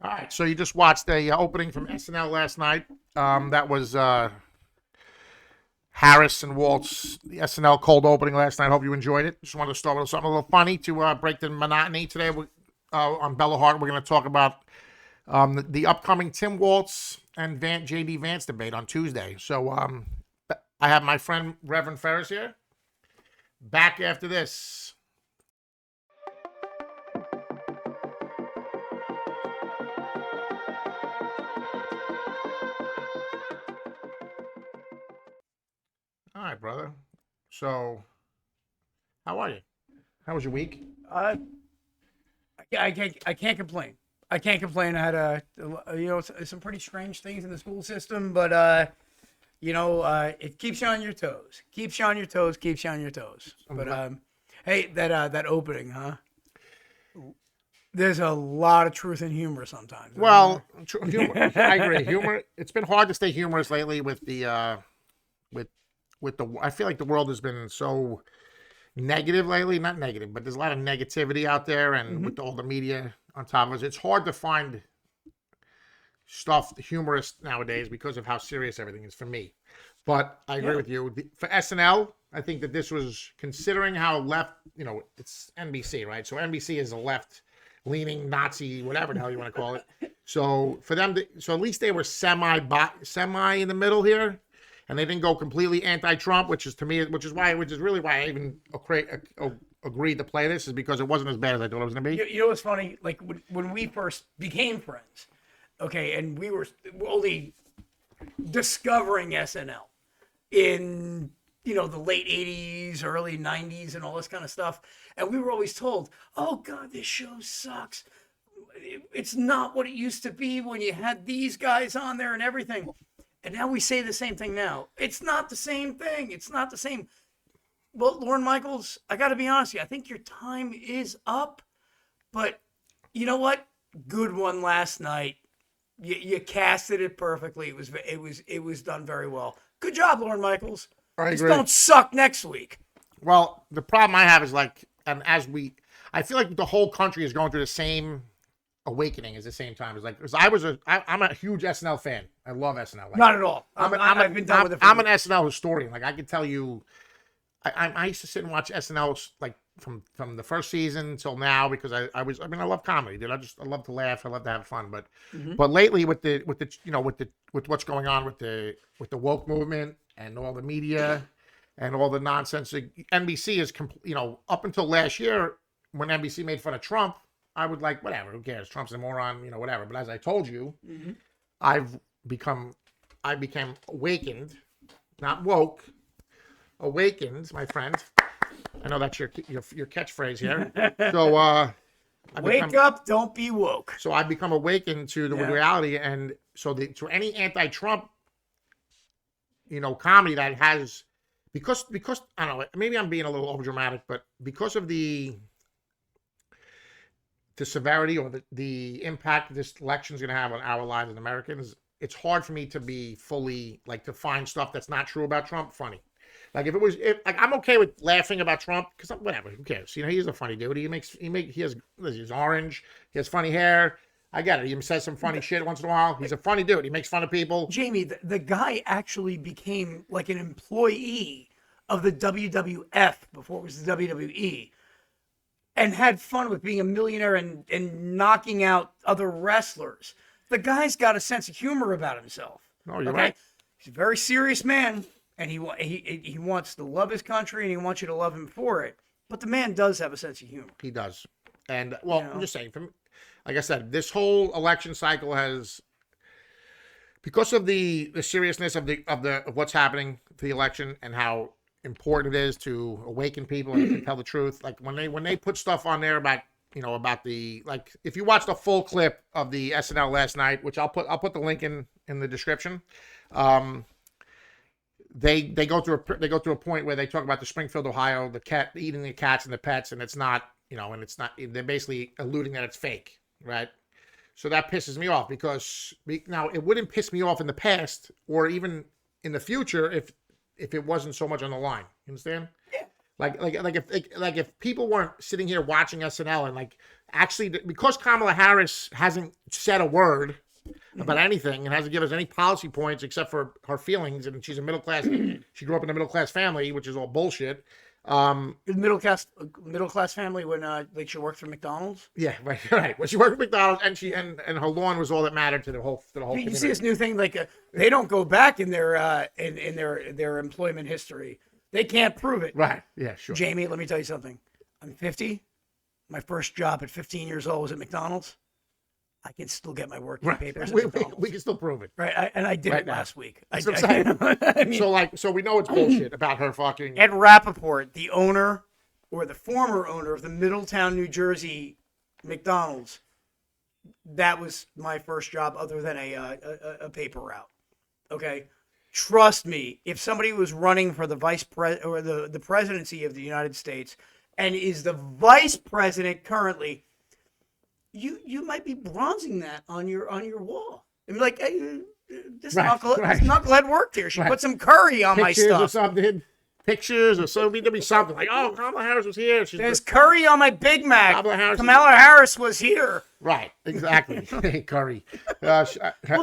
All right, so you just watched the opening from SNL last night. That was Harris and Waltz, the SNL cold opening last night. Hope you enjoyed it. Just wanted to start with something a little funny to break the monotony today. On BelloHeart, we're going to talk about the upcoming Tim Waltz and JD Vance debate on Tuesday. So I have my friend Reverend Ferris here. Back after this. All right, brother. So, how are you? How was your week? I can't complain. I can't complain. I had some pretty strange things in the school system, but it keeps you on your toes. Keeps you on your toes. Keeps you on your toes. But hey, that opening, huh? There's a lot of truth and humor sometimes. Well, humor, I agree. Humor. It's been hard to stay humorous lately with the with the. I feel like the world has been so negative lately. Not negative, but there's a lot of negativity out there, and with all the media on top of us, it's hard to find stuff humorous nowadays because of how serious everything is for me. But I agree with you. For SNL, I think that this was, considering how left, it's NBC, right? So NBC is a left-leaning Nazi, whatever the hell you want to call it. So for them, so at least they were semi in the middle here, and they didn't go completely anti-Trump, which is really why I even agreed to play this, is because it wasn't as bad as I thought it was going to be. You know what's funny? Like when we first became friends, okay, and we were only discovering SNL in the late 80s, early 90s, and all this kind of stuff, and we were always told, "Oh God, this show sucks. It's not what it used to be when you had these guys on there and everything." And now we say the same thing now. It's not the same thing. It's not the same. Well, Lorne Michaels, I got to be honest with you. I think your time is up. But you know what? Good one last night. You casted it perfectly. It was done very well. Good job, Lorne Michaels. I agree. Just don't suck next week. Well, the problem I have is I feel like the whole country is going through the same awakening at the same time. Because I'm a huge SNL fan. I love SNL. Not at all. I've been done with it. I'm an SNL historian. I can tell you, I used to sit and watch SNL from the first season until now, because I love comedy, dude. I love to laugh. I love to have fun. But lately with what's going on with the woke movement and all the media and all the nonsense, NBC is up until last year when NBC made fun of Trump, I would whatever, who cares? Trump's a moron, whatever. But as I told you, I became awakened, not woke, awakened, my friend. I know that's your catchphrase here. So wake up, don't be woke. So I've become awakened to the reality, and so to any anti-Trump, comedy that has, because I don't know, maybe I'm being a little overdramatic, but because of the severity or the impact this election is going to have on our lives as Americans, it's hard for me to be fully to find stuff that's not true about Trump funny. I'm okay with laughing about Trump because whatever, who cares? He's a funny dude. He's orange. He has funny hair. I get it. He says some funny shit once in a while. He's a funny dude. He makes fun of people. Jamie, the guy actually became like an employee of the WWF before it was the WWE, and had fun with being a millionaire and knocking out other wrestlers. The guy's got a sense of humor about himself. Oh, you're right. He's a very serious man. And he wants to love his country, and he wants you to love him for it. But the man does have a sense of humor. He does. And I'm just saying, like I said, this whole election cycle has, because of the seriousness of what's happening to the election and how important it is to awaken people and to tell the truth. When they put stuff on there about the, if you watch the full clip of the SNL last night, which I'll put the link in the description. They go through a point where they talk about the Springfield, Ohio, the cat eating the cats and the pets, and it's not, they're basically alluding that it's fake, right? So that pisses me off, because now it wouldn't piss me off in the past or even in the future if it wasn't so much on the line. You understand? Yeah. Like if people weren't sitting here watching SNL and like actually because Kamala Harris hasn't said a word about anything and hasn't given us any policy points except for her feelings, and she's a middle class. She grew up in a middle class family, which is all bullshit. Middle class family when like she worked for McDonald's. Yeah, right. Well, she worked at McDonald's, and and her lawn was all that mattered to the whole You community. see this new thing like they don't go back in their in their employment history. They can't prove it. Right. Yeah. Sure. Jamie, let me tell you something. I'm 50. My first job at 15 years old was at McDonald's. I can still get my working Right. papers at We McDonald's. can still prove it. Right, and I did Right it now. last week. That's what I'm saying. I mean, So we know it's bullshit about her fucking. Ed Rappaport, the owner or the former owner of the Middletown, New Jersey McDonald's, that was my first job other than a paper route. Okay, trust me. If somebody was running for the the presidency of the United States and is the vice president currently, you might be bronzing that on your wall. And be like, hey, this knucklehead worked here. She put some curry on my Pictures or stuff. something. Pictures or so. There'd be something like, oh, Kamala Harris was here. There's curry on my Big Mac. Kamala Harris was here. Right. Exactly. Curry. Well,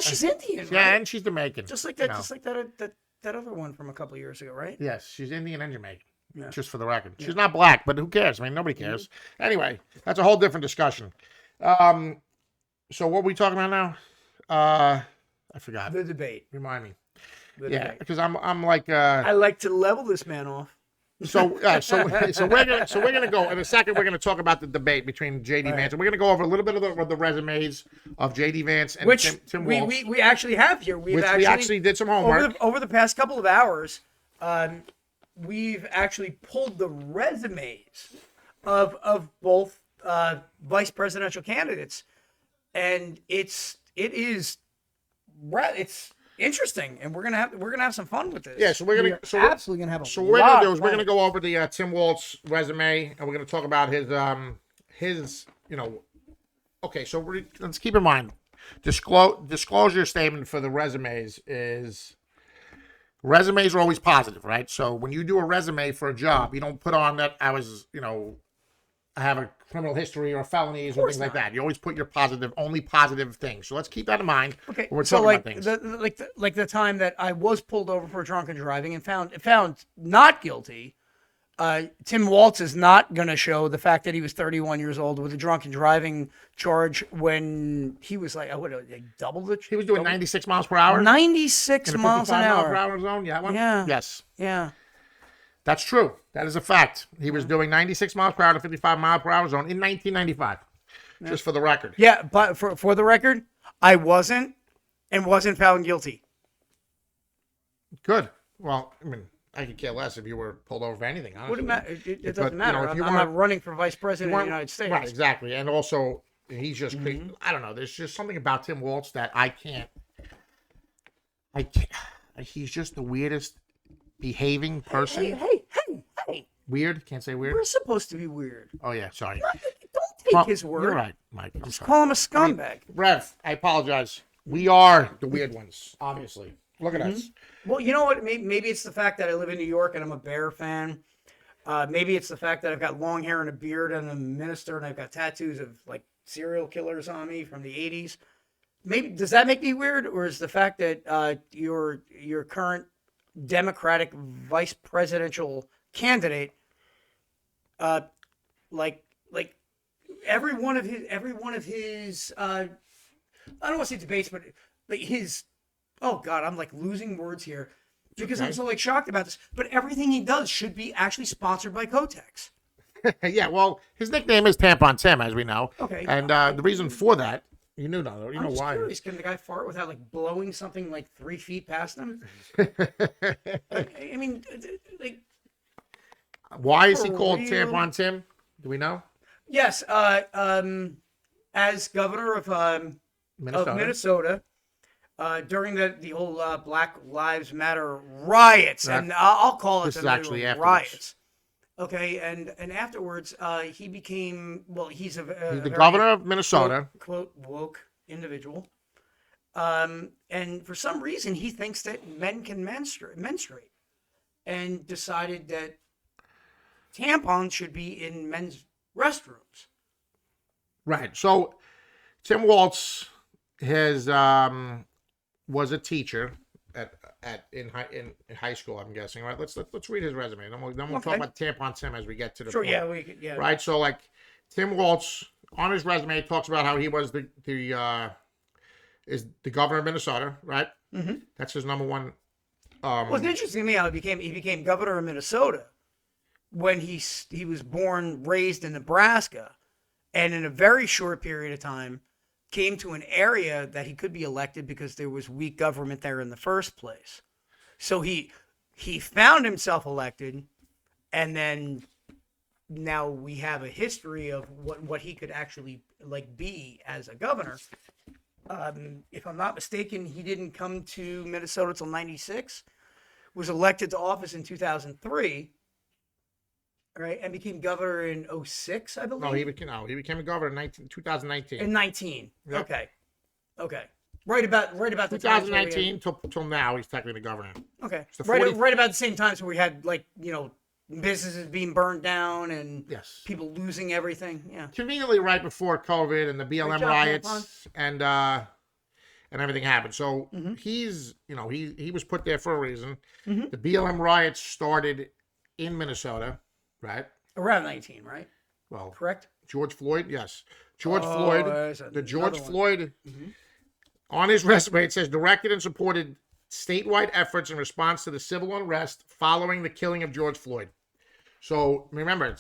she's Indian, right? Yeah, and she's Jamaican. Just like that. You know. Just like that other one from a couple of years ago, right? Yes, she's Indian and Jamaican. Yeah. Just for the record, she's not black, but who cares? I mean, nobody cares. Anyway, that's a whole different discussion. So what are we talking about now? I forgot. The debate. Remind me. The Yeah, debate. because I'm like. I like to level this man off. So we're gonna go in a second. We're gonna talk about the debate between JD Vance, and we're gonna go over a little bit of the resumes of JD Vance and Which Tim Walz, we actually have here. we actually did some homework. Over the past couple of hours. We've actually pulled the resumes of both vice presidential candidates, and it's interesting, and we're gonna have some fun with this. Yeah, so we're gonna absolutely gonna have a so what we're gonna do is we're gonna go over the Tim Walz resume, and we're gonna talk about his Okay, so let's keep in mind, disclosure statement for the resumes is. Resumes are always positive, right? So when you do a resume for a job, you don't put on that I have a criminal history or felonies or things like that. You always put your only positive things. So let's keep that in mind when we're talking about things. Like the time that I was pulled over for drunken driving and found not guilty. Tim Walz is not going to show the fact that he was 31 years old with a drunken driving charge when he was like double the. He was doing 96 miles per hour. 96 in a miles an 55 mile hour. per hour zone. Yeah. Yeah. Yes. Yeah. That's true. That is a fact. He was doing 96 miles per hour to 55 mile per hour zone in 1995. Yeah. Just for the record. Yeah, but for the record, I wasn't found guilty. Good. Well, I mean. I could care less if you were pulled over for anything. Honestly. It doesn't matter. I'm not running for vice president of the United States. Right, exactly. And also, he's just, I don't know. There's just something about Tim Walz that I can't. He's just the weirdest behaving person. Hey. Weird? Can't say weird? We're supposed to be weird. Oh, yeah. Sorry. Don't take his word. You're right, Mike. Just call him a scumbag. Rev, I apologize. We are the weird ones, obviously. Look at us. Well, you know what? Maybe it's the fact that I live in New York and I'm a Bear fan. Maybe it's the fact that I've got long hair and a beard and I'm a minister and I've got tattoos of like serial killers on me from the 80s. Maybe does that make me weird, or is the fact that your current Democratic vice presidential candidate, like every one of his I don't want to say debates, but like his. Oh God, I'm like losing words here because I'm so like shocked about this. But everything he does should be actually sponsored by Kotex. Yeah, well, his nickname is Tampon Tim, as we know. Okay. And the reason for that, you know why. Curious. Can the guy fart without like blowing something like 3 feet past him? I mean, like. Why is he called Tampon Tim? Do we know? Yes. As governor of Minnesota. During the whole Black Lives Matter riots, and I'll call it this is actually riots. Okay, and afterwards, he became he's the governor of Minnesota, quote woke individual, and for some reason he thinks that men can menstruate, and decided that tampons should be in men's restrooms. Right. So Tim Walz was a teacher in high school, I'm guessing. Right. Let's read his resume. Then we'll talk about tampon Tim as we get to the Sure. point. Yeah. We could. Yeah. Right. So like Tim Walz on his resume talks about how he was is the governor of Minnesota. Right. Mm-hmm. That's his number one. Well, it's interesting to me how he became governor of Minnesota when he was born, raised in Nebraska, and in a very short period of time came to an area that he could be elected because there was weak government there in the first place. So he found himself elected, and then now we have a history of what he could actually like be as a governor. If I'm not mistaken, he didn't come to Minnesota till 96, was elected to office in 2003, right, and became governor in 06, I believe. No, he became a governor in 2019. In 19. Yep. Okay. Right about the time 2019 till now, he's technically the governor. Okay. The Right about the same time, so we had businesses being burned down and Yes. people losing everything. Yeah. Conveniently right before COVID and the BLM Great job, riots and everything happened. So he's he was put there for a reason. Mm-hmm. The BLM riots started in Minnesota, right? Around 19, right? Well, Correct? George Floyd, yes. George Oh, Floyd, there's the George another one. Floyd, on his resume, it says directed and supported statewide efforts in response to the civil unrest following the killing of George Floyd. So remember,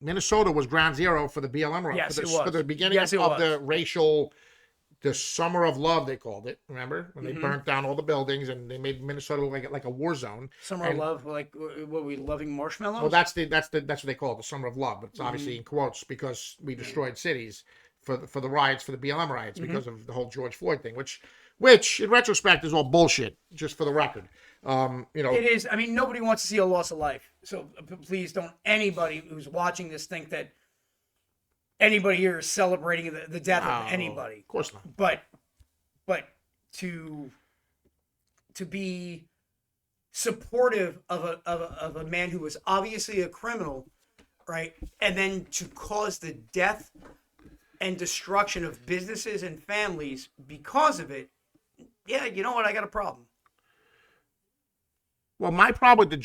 Minnesota was ground zero for the BLM riots. Yes, for it was. For the beginning Yes, it of was. the Summer of Love, they called it. Remember when they burnt down all the buildings and they made Minnesota look like a war zone. Summer of Love, like what we loving marshmallows? Well, that's what they call it, the Summer of Love, but it's obviously in quotes because we destroyed cities for the riots, for the BLM riots, because of the whole George Floyd thing, which in retrospect is all bullshit. Just for the record, It is. I mean, nobody wants to see a loss of life. So please don't anybody who's watching this think that anybody here is celebrating the death of anybody. Of course not. But to be supportive of a man who was obviously a criminal, right, and then to cause the death and destruction of businesses and families because of it, yeah, you know what? I got a problem. Well, my problem with the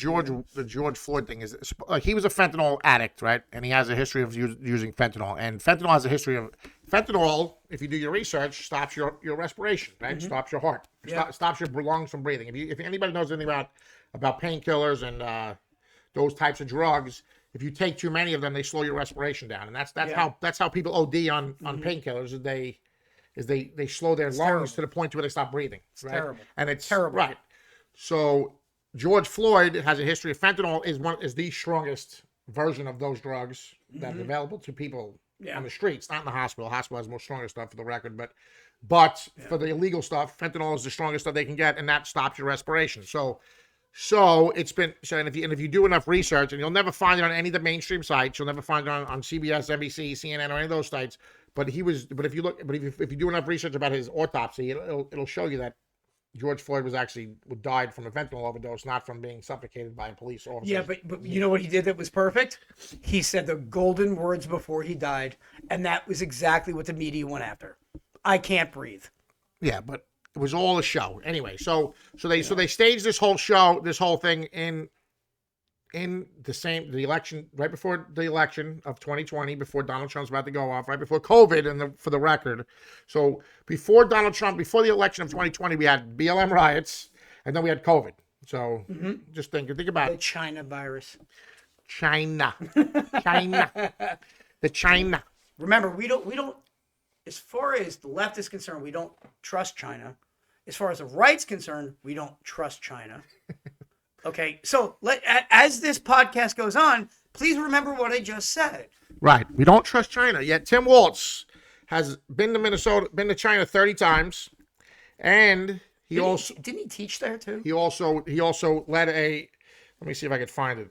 George Floyd thing is like he was a fentanyl addict, right? And he has a history of using fentanyl. And fentanyl has a history of if you do your research, stops your respiration, right? Stops your heart, stops your lungs from breathing. If anybody knows anything about painkillers and those types of drugs, if you take too many of them, they slow your respiration down, and that's how people OD on painkillers. Is they slow their lungs terrible. to the point where they stop breathing. Right? Terrible. And it's Terrible. Right. So George Floyd has a history of fentanyl is the strongest version of those drugs that are available to people on the streets, not in the hospital. The hospital has more stronger stuff for the record, but for the illegal stuff, fentanyl is the strongest stuff they can get, and that stops your respiration. So it's been and if you do enough research, and you'll never find it on any of the mainstream sites, you'll never find it on CBS, NBC, CNN, or any of those sites. But if you do enough research about his autopsy, it'll show you that George Floyd died from a fentanyl overdose, not from being suffocated by a police officer. Yeah, but you know what he did that was perfect? He said the golden words before he died, and that was exactly what the media went after. I can't breathe. Yeah, but it was all a show. Anyway, so they staged this whole show, this whole thing in the election, right before the election of 2020, before Donald Trump's about to go off, right before COVID, and for the record. So before the election of 2020, we had BLM riots, and then we had COVID. So just think about The it. China virus. China. The China. Remember, we don't. As far as the left is concerned, we don't trust China. As far as the right's concerned, we don't trust China. Okay, so as this podcast goes on, please remember what I just said. Right. We don't trust China. Yet Tim Walz has been to China 30 times, and Didn't he teach there too? he also led a. Let me see if I could find it.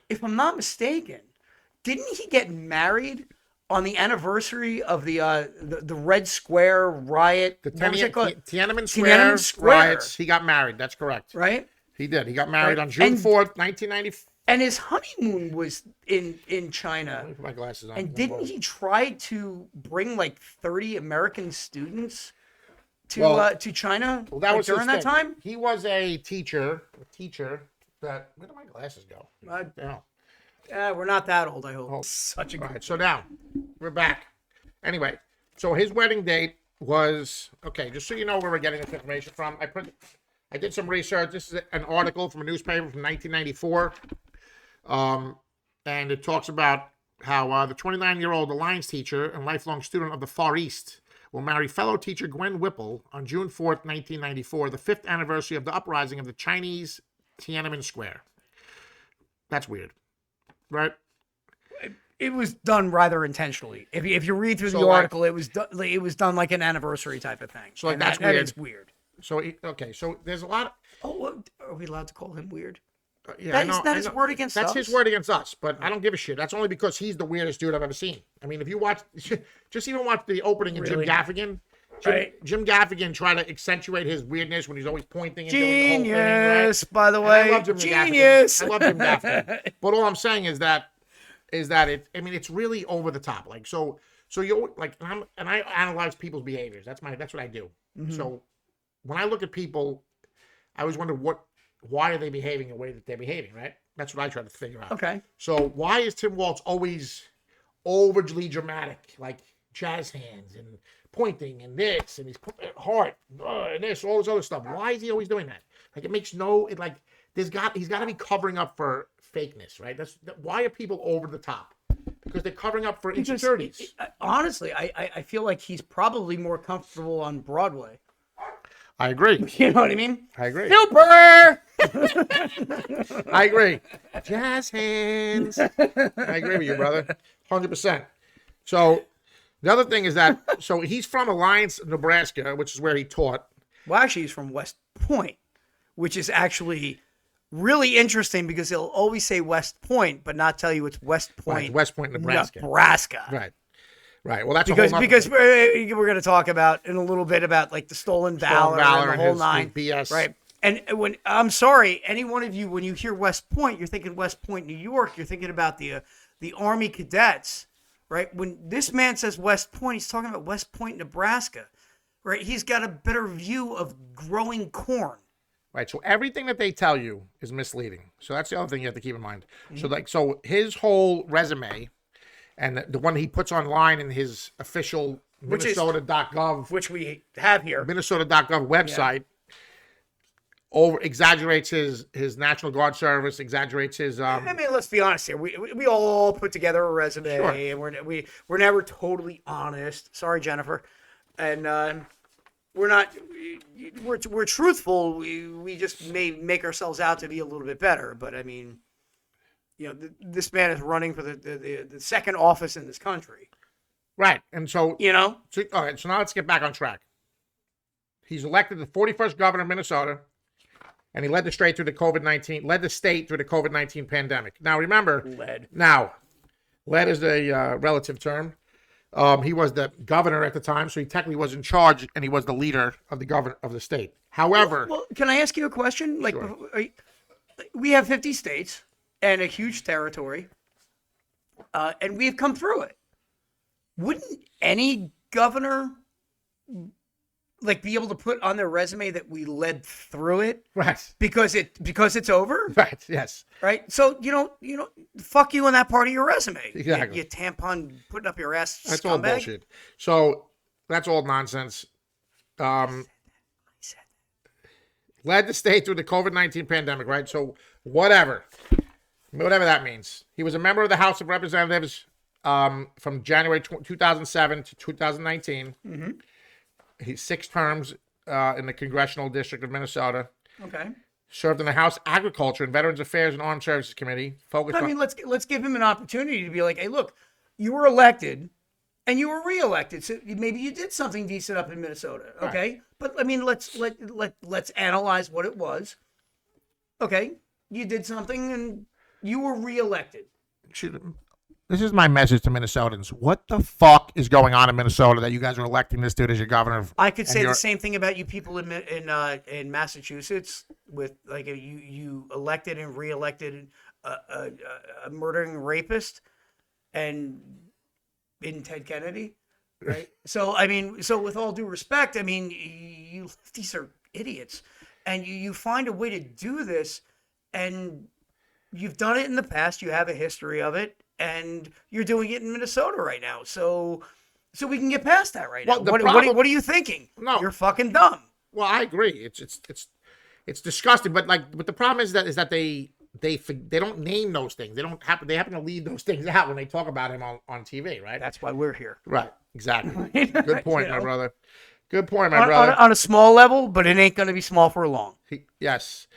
If I'm not mistaken, didn't he get married on the anniversary of the Red Square riot? The What was it called? Tiananmen Tiananmen Square Square. riots. He got married. That's correct. Right? He did. He got married Right. on June 4th, 1994. And his honeymoon was in Let China. me put my glasses on. And didn't he try to bring like 30 American students to China Well, that was during his that thing. time? He was a teacher that. Where did my glasses go? We're not that old, I hope. Oh. Such a All good. right, so now we're back. Anyway, so his wedding date was okay. Just so you know where we're getting this information from, I did some research. This is an article from a newspaper from 1994, and it talks about how the 29-year-old Alliance teacher and lifelong student of the Far East will marry fellow teacher Gwen Whipple on June 4th, 1994, the 5th anniversary of the uprising of the Chinese Tiananmen Square. That's weird, right? It was done rather intentionally. If you read through the article, it was done like an anniversary type of thing. So like, and that's that weird. is weird. So okay, so there's a lot of. Oh, are we allowed to call him weird? Yeah, Isn't that his word against That's us? his word against us, but I don't give a shit. That's only because he's the weirdest dude I've ever seen. I mean, if you watch, just even watch the opening of Really? Jim Gaffigan. Right. Jim Gaffigan tried to accentuate his weirdness when he's always pointing and doing the whole thing, Genius, right? by the And way. I love Jim Genius. Gaffigan. I love Jim Gaffigan. But all I'm saying is that it. I mean, it's really over the top. Like so you like, and I analyze people's behaviors. That's what I do. Mm-hmm. So when I look at people, I always wonder why are they behaving the way that they're behaving, right? That's what I try to figure out. Okay. So why is Tim Walz always overly dramatic, like jazz hands and pointing and this and his heart and this, all this other stuff? Why is he always doing that? Like it makes he's got to be covering up for fakeness, right? Why are people over the top? Because they're covering up for insecurities. Honestly, I feel like he's probably more comfortable on Broadway. I agree. You know what I mean? I agree. Super. I agree. Jazz hands. I agree with you, brother. 100%. So the other thing is that, so he's from Alliance, Nebraska, which is where he taught. Well, actually, he's from West Point, which is actually really interesting because he'll always say West Point, but not tell you it's West Point. Right, West Point, Nebraska. Right. Right. Well, that's Because a whole we're going to talk about in a little bit about like the stolen valor and the whole nine. BS. Right. And when I'm sorry, any one of you, when you hear West Point, you're thinking West Point, New York. You're thinking about the Army cadets, right? When this man says West Point, he's talking about West Point, Nebraska, right? He's got a better view of growing corn. Right. So everything that they tell you is misleading. So that's the other thing you have to keep in mind. Mm-hmm. So his whole resume and the one he puts online in his official Minnesota.gov, which we have here, Minnesota.gov website, exaggerates his National Guard service, exaggerates his. I mean, let's be honest here. We all put together a resume, sure. And we're never totally honest. Sorry, Jennifer, and we're not. We're truthful. We just may make ourselves out to be a little bit better, but I mean, you know, this man is running for the second office in this country. Right. And so, all right. So now let's get back on track. He's elected the 41st governor of Minnesota, and he led the state through the COVID-19 pandemic. Now, remember, led is a relative term. He was the governor at the time, so he technically was in charge, and he was the leader of the governor of the state. However, well, can I ask you a question? Like, sure. We have 50 states and a huge territory, and we've come through it. Wouldn't any governor be able to put on their resume that we led through it? Right. Because it's over? Right, yes. Right? So you don't fuck you on that part of your resume. Exactly. You tampon putting up your ass. That's scumbag. all bullshit. So that's all nonsense. Led the state through the COVID-19 pandemic, right? So whatever that means. He was a member of the House of Representatives from January 2007 to 2019. Mm-hmm. He's 6 terms in the Congressional District of Minnesota. Okay. Served in the House Agriculture and Veterans Affairs and Armed Services Committee. Let's give him an opportunity to be like, hey, look, you were elected and you were reelected, so maybe you did something decent up in Minnesota. Okay, right. But I mean, let's analyze what it was. Okay, you did something and you were reelected. This is my message to Minnesotans. What the fuck is going on in Minnesota that you guys are electing this dude as your governor? I could say the same thing about you people in Massachusetts with you elected and reelected a murdering rapist and in Ted Kennedy, right? So I mean, so with all due respect, I mean, you these are idiots, and you find a way to do this, and you've done it in the past. You have a history of it, and you're doing it in Minnesota right now. So we can get past that right now. What are you thinking? No, you're fucking dumb. Well, I agree. It's disgusting. But the problem is that they don't name those things. They happen to leave those things out when they talk about him on TV, right? That's why we're here. Right. Exactly. Good point, my brother. Good point, my brother. On a small level, but it ain't going to be small for long. Yes.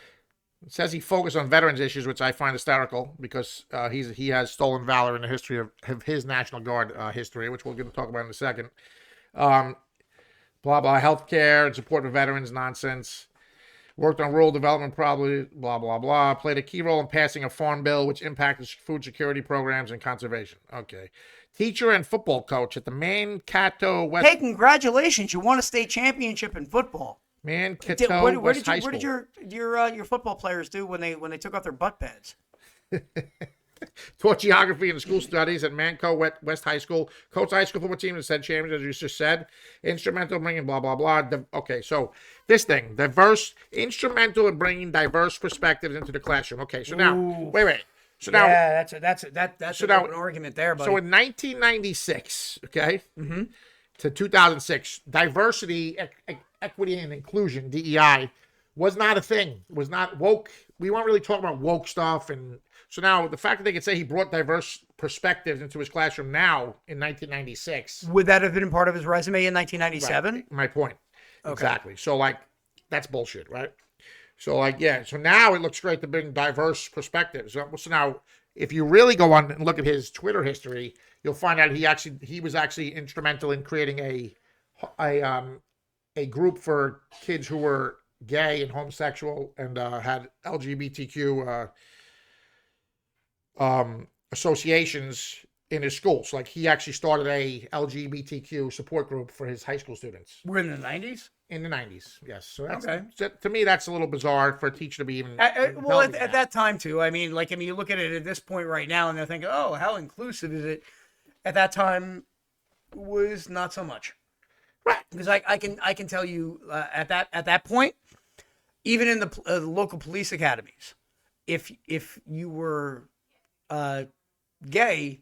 It says he focused on veterans issues, which I find hysterical because he has stolen valor in the history of his National Guard history, which we're going to talk about in a second. Blah, blah, healthcare and support of veterans, nonsense. Worked on rural development, probably, blah, blah, blah. Played a key role in passing a farm bill, which impacted food security programs and conservation. Okay. Teacher and football coach at the Mankato West. Hey, congratulations. You won a state championship in football. Mankato West High School. What did your football players do when they took off their butt pads? Taught geography and school studies at Mankato West High School. Coached high school football team and said champions, as you just said. Instrumental in bringing blah, blah, blah. Okay, so this thing. Instrumental in bringing diverse perspectives into the classroom. Okay, so now, wait. So now, yeah, that's an argument there, buddy. So in 1996, okay, to 2006, diversity, equity, and inclusion (DEI) was not a thing. Was not woke. We weren't really talking about woke stuff, and so now the fact that they could say he brought diverse perspectives into his classroom now in 1996, would that have been part of his resume in 1997? Right, my point. Okay. Exactly. So that's bullshit, right? So so now it looks great to bring diverse perspectives. So now, if you really go on and look at his Twitter history, you'll find out he was actually instrumental in creating a group for kids who were gay and homosexual and had LGBTQ associations in his schools. So, he actually started a LGBTQ support group for his high school students. We're in the 90s? In the 90s, yes. So that's okay. To me, that's a little bizarre for a teacher to be even. Well, at that time too. I mean, you look at it at this point right now, and they're thinking, "Oh, how inclusive is it?" At that time, was not so much. Right. Because I can tell you at that point, even in the local police academies, if you were gay,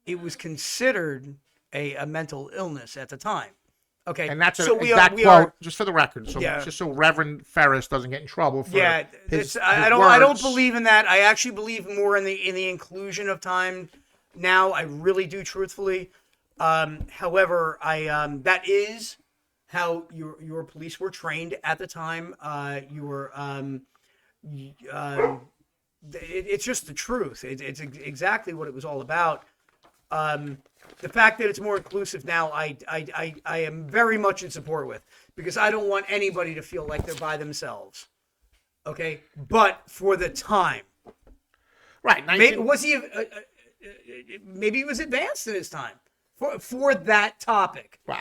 it was considered a mental illness at the time. Okay, and that's an exact quote, just for the record. So just so Reverend Ferris doesn't get in trouble for his I don't believe in that. I actually believe more in the inclusion of time. Now I really do, truthfully. However, that is how your police were trained at the time. It's just the truth. It's exactly what it was all about. The fact that it's more inclusive now, I am very much in support with, because I don't want anybody to feel like they're by themselves. Okay, but for the time, right? Maybe he was advanced in his time for that topic. Well,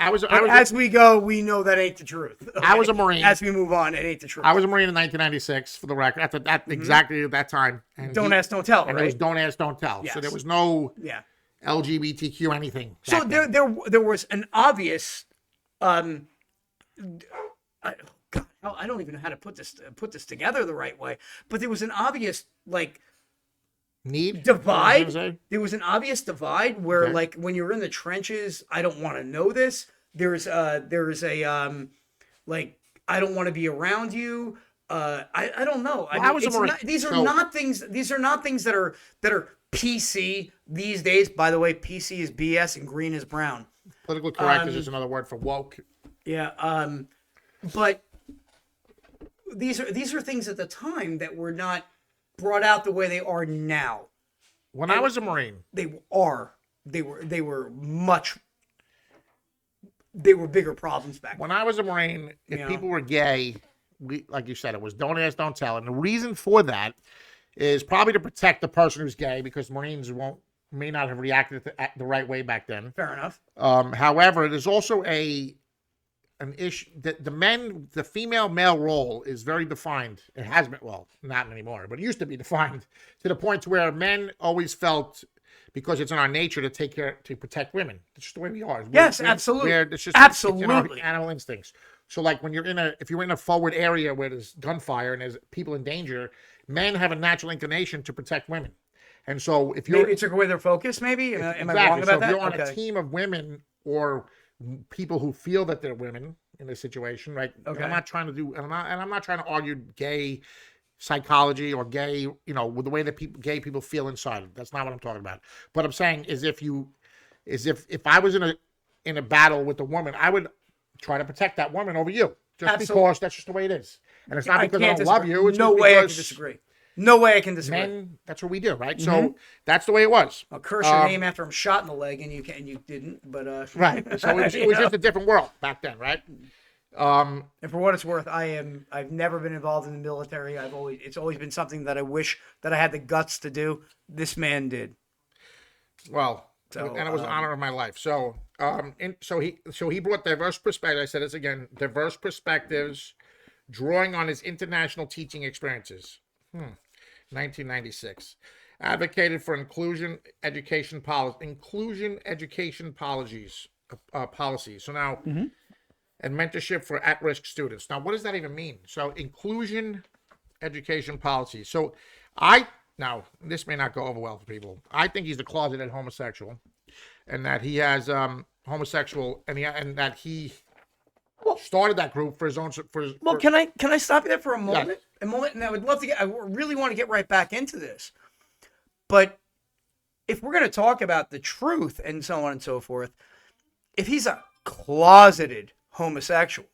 as we go, we know that ain't the truth. Okay? I was a Marine. As we move on, it ain't the truth. I was a Marine in 1996, for the record. Exactly at that time. And don't ask, don't tell. And right? it was don't ask, don't tell. Yes. So there was no LGBTQ anything. So there was an obvious. I don't even know how to put this together the right way, but there was an obvious divide. There was an obvious divide where when you're in the trenches, I don't want to know this. There's a I don't want to be around you. I don't know. These are not things that are PC these days. By the way, PC is BS and green is brown. Political correct is just another word for woke. Yeah. But these are things at the time that were not brought out the way they are now. When I was a Marine, they were bigger problems back then. When I was a Marine, if people were gay, like you said, it was don't ask, don't tell. And the reason for that is probably to protect the person who's gay, because Marines may not have reacted the right way back then. Fair enough. However, there's also a an issue that the female male role is very defined. It has been, well, not anymore, but it used to be defined to the point where men always felt, because it's in our nature to protect women. It's just the way we are. Yes, absolutely. It's just Absolutely. It's in our animal instincts. So like when if you're in a forward area where there's gunfire and there's people in danger, men have a natural inclination to protect women. And so if you're, maybe it took away their focus, maybe? Am I wrong about that? If you're on a team of women or people who feel that they're women in a situation, right? Okay. I'm not trying to I'm not trying to argue gay psychology or gay, with the way that gay people feel inside. That's not what I'm talking about. What I'm saying is if I was in a battle with a woman, I would try to protect that woman over you, just because that's just the way it is. And it's not because I don't love you. It's no way I can disagree. No way I can disagree. Men, that's what we do, right? So that's the way it was. I'll curse your name after I'm shot in the leg, and you didn't. But right. So it was just a different world back then, right? And for what it's worth, I've never been involved in the military. It's always been something that I wish that I had the guts to do. This man did. Well, and it was an honor of my life. So so he brought diverse perspectives. I said this again, diverse perspectives, drawing on his international teaching experiences. 1996. Advocated for inclusion education policies. So now, and mentorship for at-risk students. Now, what does that even mean? So, inclusion education policy. So, now this may not go over well for people. I think he's a closeted homosexual, and that he has homosexual, and that he started that group for his own. Can I stop you there for a moment? Yes. A moment, and I really want to get right back into this. But if we're going to talk about the truth and so on and so forth, if he's a closeted homosexual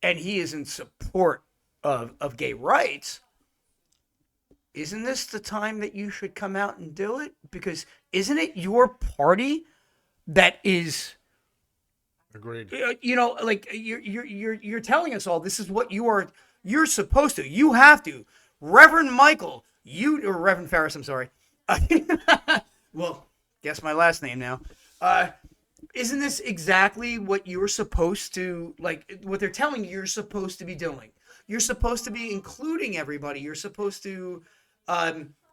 and he is in support of gay rights, isn't this the time that you should come out and do it? Because isn't it your party that is... Agreed. Like you're telling us all this is what you're supposed to. You have to. Reverend Michael, or Reverend Ferris, I'm sorry. Well, guess my last name now. Isn't this exactly what you're supposed to, like, what they're telling you're supposed to be doing? You're supposed to be including everybody. You're supposed to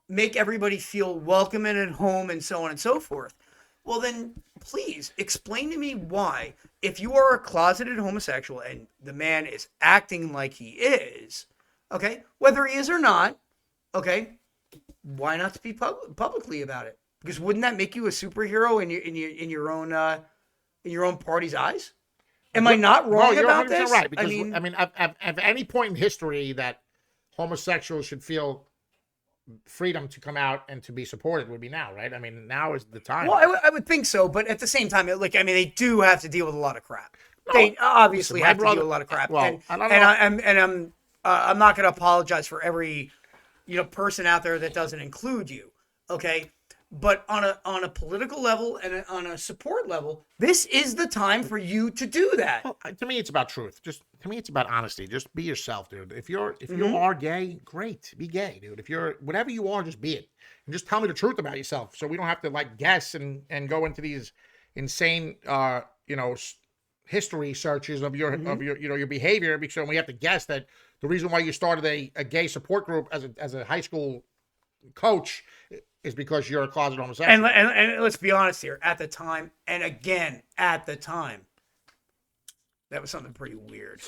make everybody feel welcome and at home and so on and so forth. Well, then, please explain to me why, if you are a closeted homosexual and the man is acting like he is, okay, whether he is or not, okay, why not speak publicly about it? Because wouldn't that make you a superhero in your own party's eyes? Am I not wrong about this? Right, because at any point in history that homosexuals should feel freedom to come out and to be supported would be now, right? I mean, now is the time. Well, I would think so, but at the same time, they do have to deal with a lot of crap. They obviously have to deal with a lot of crap. Well, I'm not going to apologize for every person out there that doesn't include you, okay? But on a political level and on a support level, this is the time for you to do that. Well, to me, it's about truth. To me, it's about honesty. Just be yourself, dude. If you are gay, great, be gay, dude. If you're whatever you are, just be it, and just tell me the truth about yourself, so we don't have to guess and go into these insane history searches of your your behavior, because we have to guess that the reason why you started a gay support group as a high school coach is because you're a closet homosexual. And let's be honest here. At the time, that was something pretty weird.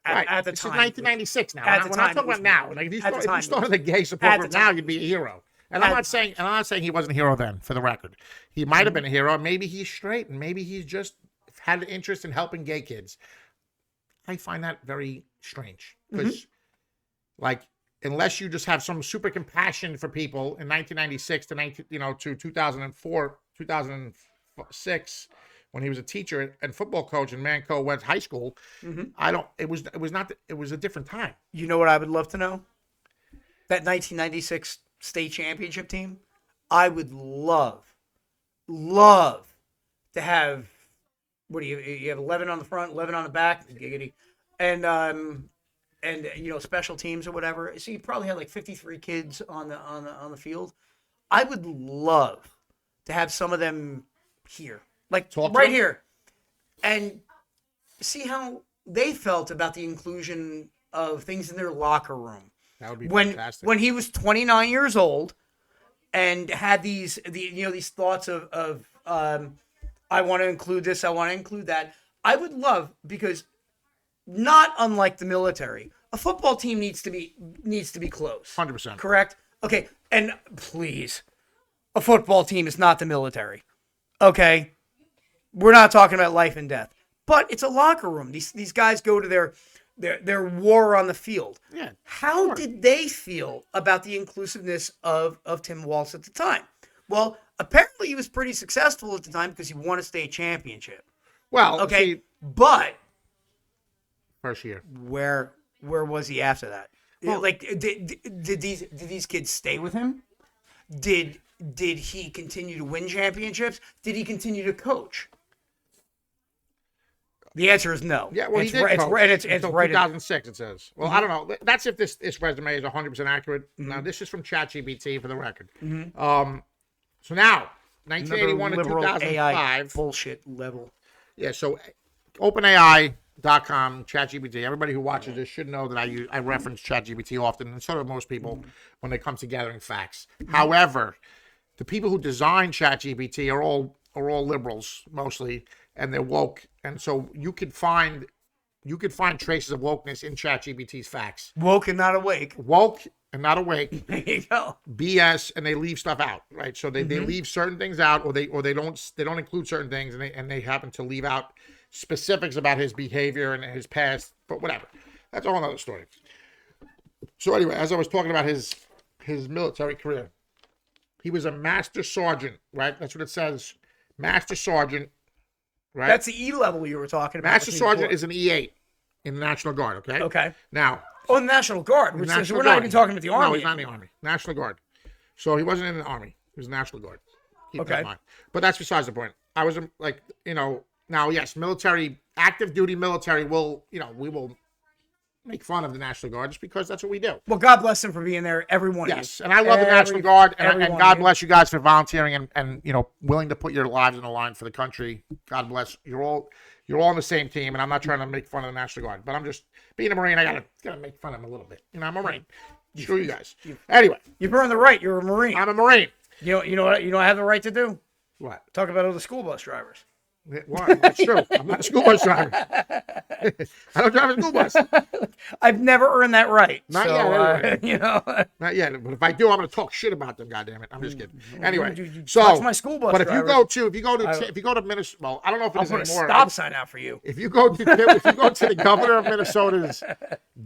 At the this time. is 1996 now. We're not talking about now. Like, if you started a gay support group now, you'd be a hero. And I'm not saying he wasn't a hero then, for the record. He might have been a hero. Maybe he's straight, and maybe he's just had an interest in helping gay kids. I find that very strange. Because, unless you just have some super compassion for people in 1996 to 2004, 2006, when he was a teacher and football coach in Manco West High School, it was a different time. You know what I would love to know? That 1996 state championship team, I would love to have, what do you have 11 on the front, 11 on the back, giggity, and special teams or whatever. So you probably had 53 kids on the field. I would love to have some of them here, right here, and see how they felt about the inclusion of things in their locker room. That would be when fantastic. when he was 29 years old and had these thoughts of I want to include this, I want to include that. I would love, because not unlike the military, a football team needs to be close. 100%. Correct? Okay, and please, a football team is not the military. Okay? We're not talking about life and death. But it's a locker room. These guys go to their war on the field. Yeah. How did they feel about the inclusiveness of Tim Walz at the time? Well, apparently he was pretty successful at the time because he won a state championship. Well, Okay, see, but first year. where was he after that? Well- Like, did these kids stay with him? Did he continue to win championships? Did he continue to coach? The answer is no. Yeah, well, it's he did right. coach It's until right. 2006, it says. Well, I don't know. That's if this resume is 100% accurate. Now, this is from Chat GPT for the record. So now, 1981 to liberal 2005. AI bullshit level. Yeah, so OpenAI.com, ChatGPT. Everybody who watches this should know that I reference ChatGPT often, and so do most people when they come to gathering facts. However, the people who design ChatGPT are all liberals mostly, and they're woke, and so you could find traces of wokeness in ChatGPT's facts. Woke and not awake. Woke and not awake. There you go. BS, and they leave stuff out, right? So they leave certain things out, or they don't include certain things, and they happen to leave out specifics about his behavior and his past, but whatever. That's a whole other story. So anyway, as I was talking about his military career, he was a master sergeant, right? That's what it says, master sergeant, right? That's the E level you were talking about. Master sergeant is an E8 in the National Guard. Okay. Okay. Now. Oh, the National Guard. Which National we're Guard. not even talking about the Army. No, he's not in the Army. National Guard. So he wasn't in the Army. He was National Guard. Keep that in mind. But that's besides the point. I was like, now, yes, military, active duty military will, we will make fun of the National Guard just because that's what we do. Well, God bless them for being there, every one of you. Yes, and I love the National Guard, and every one God of you. bless you guys for volunteering and willing to put your lives on the line for the country. God bless. You're all on the same team, and I'm not trying to make fun of the National Guard, but I'm just being a Marine. I gotta make fun of them a little bit. I'm a Marine. Screw you guys. Anyway, You've earned the right. You're a Marine. I'm a Marine. You know what I have the right to do? What? Talk about other school bus drivers. What? That's true. I'm not a school bus driver. I don't drive a school bus. I've never earned that right. Not yet. Anyway. Not yet. But if I do, I'm going to talk shit about them. God damn it! I'm just kidding. Anyway, You so touch my school bus but if you drivers. go to Minnesota, well, I don't know if it I'll is put a anymore. stop sign out for you. If you go to the governor of Minnesota's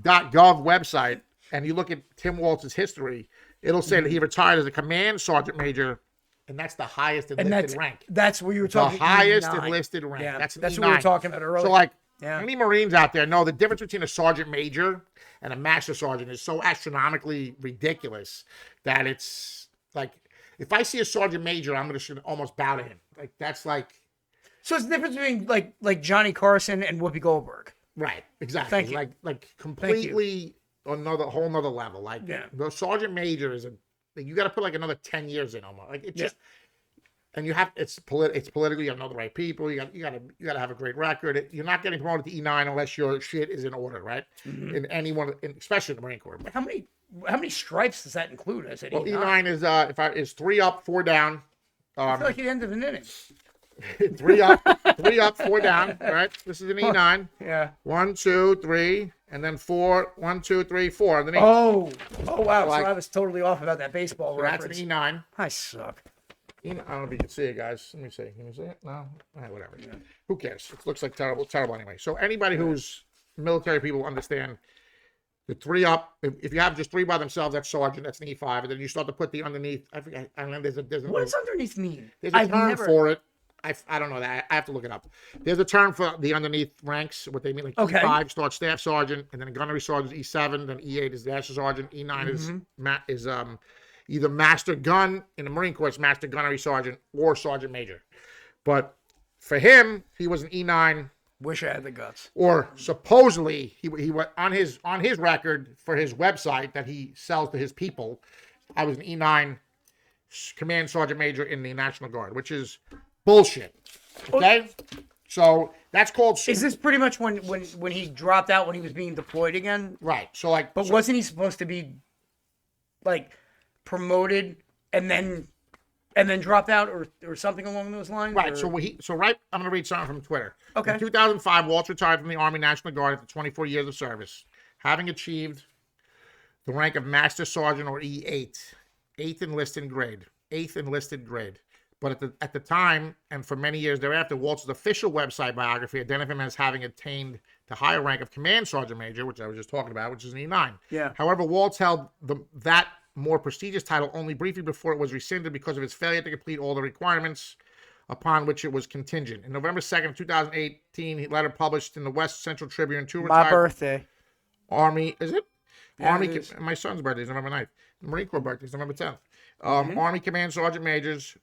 .gov website and you look at Tim Walz's history, it'll say that he retired as a command sergeant major. And that's the highest enlisted rank. That's where you were The talking. highest E9. enlisted rank. Yeah, That's an what E9. we were talking about earlier. So, like, Yeah. any Marines out there know the difference between a sergeant major and a master sergeant is so astronomically ridiculous that it's like, if I see a sergeant major, I'm going to almost bow to him. Like, that's like. So it's the difference between like Johnny Carson and Whoopi Goldberg. Right, exactly. Thank you. Like completely whole nother level. Like, the sergeant major is you got to put like another 10 years in almost. Like, it's just. And it's political. You got to know the right people. You got to have a great record. You're not getting promoted to E9 unless your shit is in order, right? Mm-hmm. In anyone, especially in the Marine Corps. How many stripes does that include? I said E9 is 3 up, 4 down. I feel like the end of an inning. 3 up, 4 down. Right. This is an E9. Yeah. 1, 2, 3, and then 4. 1, 2, 3, 4 underneath. Oh wow! Like, so I was totally off about that baseball so reference. that's an E9. I suck. I don't know if you can see it, guys. Let me see. Can you see it? No? Whatever. Yeah. Who cares? It looks like terrible anyway. So anybody who's military people understand the 3 up. If you have just 3 by themselves, that's sergeant. That's an E5. And then you start to put the underneath. I forget. I don't know. What does underneath mean? There's a term for it. I don't know that. I have to look it up. There's a term for the underneath ranks. What they mean, like E5 starts staff sergeant, and then gunnery sergeant is E7. Then E8 is master sergeant. E9 is either master gun in the Marine Corps, it's master gunnery sergeant or sergeant major. But for him, he was an E9. Wish I had the guts. Or supposedly he went on his record for his website that he sells to his people. I was an E9 command sergeant major in the National Guard, which is bullshit. Okay. So that's called. Is this pretty much when he dropped out when he was being deployed again? Right. So like, But wasn't he supposed to be like promoted and then dropped out or something along those lines? right. Or... So I'm going to read something from Twitter. Okay. In 2005, Walz retired from the Army National Guard after 24 years of service, having achieved the rank of Master Sergeant or E8, eighth enlisted grade. But at the time, and for many years thereafter, Walz's official website biography identified him as having attained the higher rank of Command Sergeant Major, which I was just talking about, which is an E9. Yeah. However, Walz held that more prestigious title only briefly before it was rescinded because of his failure to complete all the requirements upon which it was contingent. In November 2nd, 2018, a letter published in the West Central Tribune to My birthday. Army, is it? Yeah, Army, it is. my son's birthday is November 9th. The Marine Corps birthday is November 10th. Army Command Sergeant Majors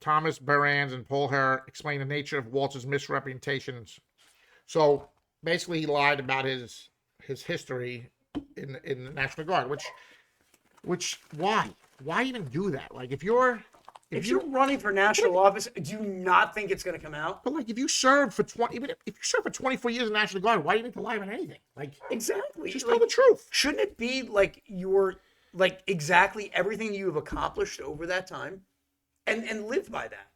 Thomas Berans and Paul Herr explain the nature of Walz's misrepresentations. So basically, he lied about his history in the National Guard. Which why even do that? Like if you're running for national office, do you not think it's going to come out? But like if you served for 24 years in the National Guard, why do you need to lie about anything? Like Exactly. just tell the truth. Shouldn't it be like exactly everything you have accomplished over that time, and live by that?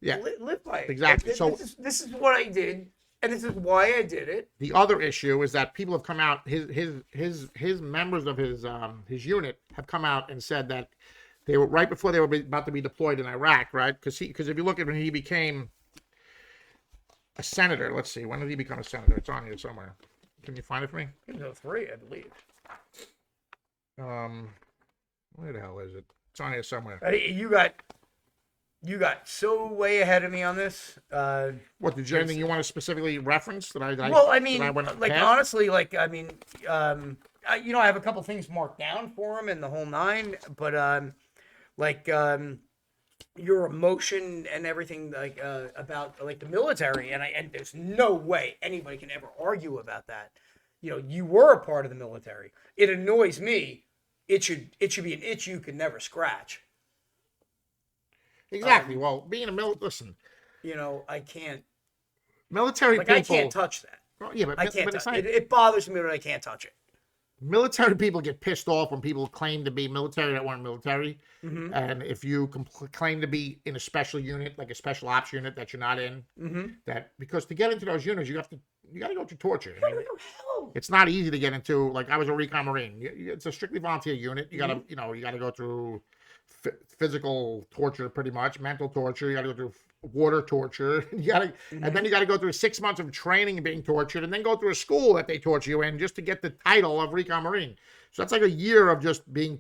Yeah, live by it. exactly. Like, this is what I did, and this is why I did it. The other issue is that people have come out. His members of his unit have come out and said that they were right before they were about to be deployed in Iraq, right? Because if you look at when he became a senator, let's see, when did he become a senator? It's on here somewhere. Can you find it for me? He was 03, I believe. Where the hell is it? It's on here somewhere. You got so way ahead of me on this. What did you anything you want to specifically reference? Honestly, I have a couple things marked down for him and the whole nine, but your emotion and everything about the military, and there's no way anybody can ever argue about that. You were a part of the military. It annoys me. It should be an itch you can never scratch. Exactly. Well, being a listen. I can't. Military people. I can't touch that. Well, yeah, but I can't it's touch not, it. It bothers me that I can't touch it. Military people get pissed off when people claim to be military that weren't military. Mm-hmm. And if you claim to be in a special unit, like a special ops unit that you're not in, because to get into those units, you got to go through torture. I mean, it's not easy to get into. Like I was a recon Marine. It's a strictly volunteer unit. You got to, you got to go through physical torture, pretty much, mental torture. You got to go through water torture. And then you got to go through 6 months of training and being tortured, and then go through a school that they torture you in just to get the title of recon Marine. So that's like a year of just being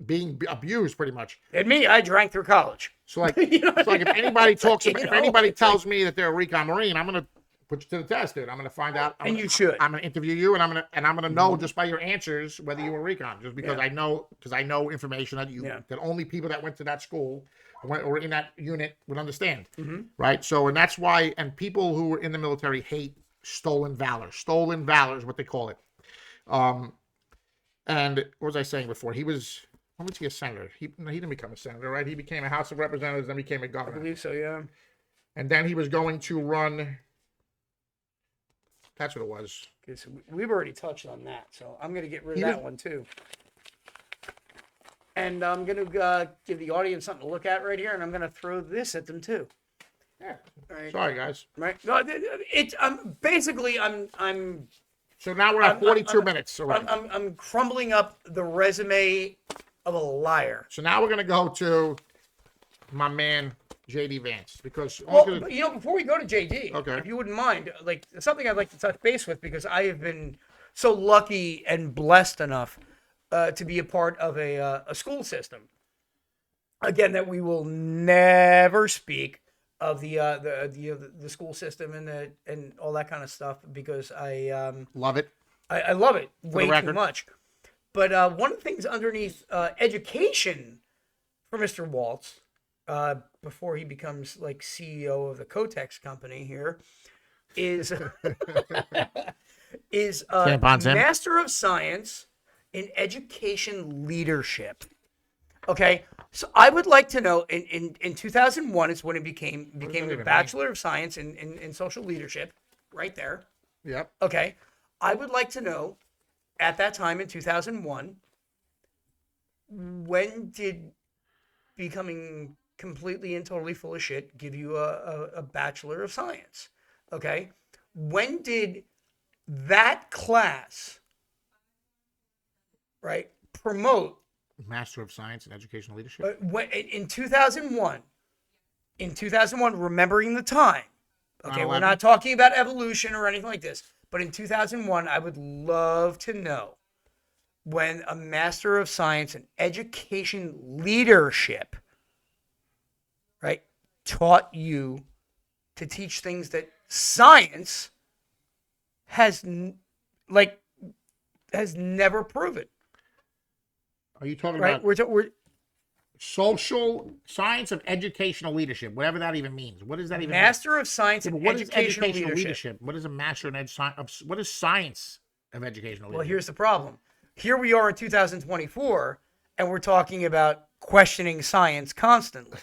being abused, pretty much. And me, I drank through college. So like, if anybody if anybody tells me that they're a recon Marine, I'm gonna put you to the test, dude. I'm gonna find out. You should. I'm gonna interview you, and I'm gonna know just by your answers whether you were recon, just because I know information that only people that went to that school or in that unit would understand, right? So, and that's why, and people who were in the military hate stolen valor. Stolen valor is what they call it. And what was I saying before? When was he a senator? He didn't become a senator, right? He became a House of Representatives, then became a governor. I believe so, yeah. And then he was going to run. That's what it was. Okay, so we've already touched on that, so I'm going to get rid of that one too. And I'm going to give the audience something to look at right here, and I'm going to throw this at them too. Yeah. Right. Sorry, guys. Right. No, I'm. So now we're at 42 minutes. Already. I'm crumbling up the resume of a liar. So now we're going to go to my man JD Vance, because before we go to JD, okay, if you wouldn't mind, like something I'd like to touch base with, because I have been so lucky and blessed enough to be a part of a school system. Again, that we will never speak of the school system and all that kind of stuff, because I love it. I love it way too much. But one of the things underneath education for Mr. Walz, before he becomes like CEO of the Kotex company here, is Master of Science in Education Leadership. Okay, so I would like to know in 2001 is when it became that a even Bachelor of Science in Social Leadership, right there. Yep. Okay, I would like to know at that time in 2001, when did becoming completely and totally full of shit give you a Bachelor of Science? Okay, when did that class, right, promote Master of Science in Educational Leadership. in 2001? In 2001, remembering the time. Okay, we're 9/11. not talking about evolution or anything like this, but in 2001, I would love to know when a Master of Science in Education Leadership, right, taught you to teach things that science has has never proven. Are you talking Right, about we're social science of educational leadership? Whatever that even means. What does that even Master of Science mean? in What is Educational educational Leadership. leadership? What is a master in what is science of educational Well, leadership? here's the problem. Here we are in 2024, and we're talking about questioning science constantly.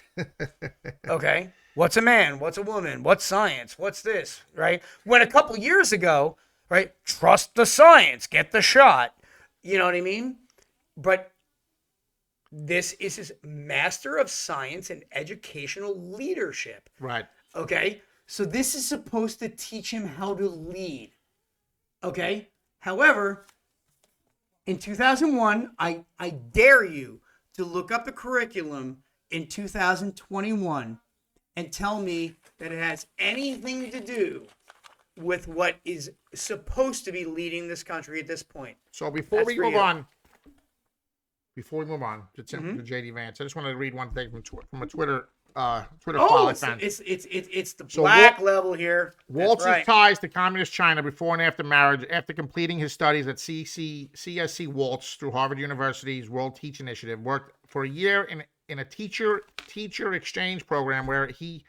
Okay? What's a man? What's a woman? What's science? What's this? Right? When a couple years ago, right, trust the science, get the shot. You know what I mean? But this is his Master of Science in Educational Leadership. Right. Okay? So this is supposed to teach him how to lead. Okay? However, in 2001, I dare you to look up the curriculum in 2021 and tell me that it has anything to do with what is supposed to be leading this country at this point. So before That's we for move you. on to JD Vance, I just wanted to read one thing from a Twitter Twitter file I it's found. it's the So black level here. Walz's That's right. ties to communist China before and after marriage, after completing his studies at CSC Walz through Harvard University's World Teach Initiative, worked for a year in a teacher exchange program where he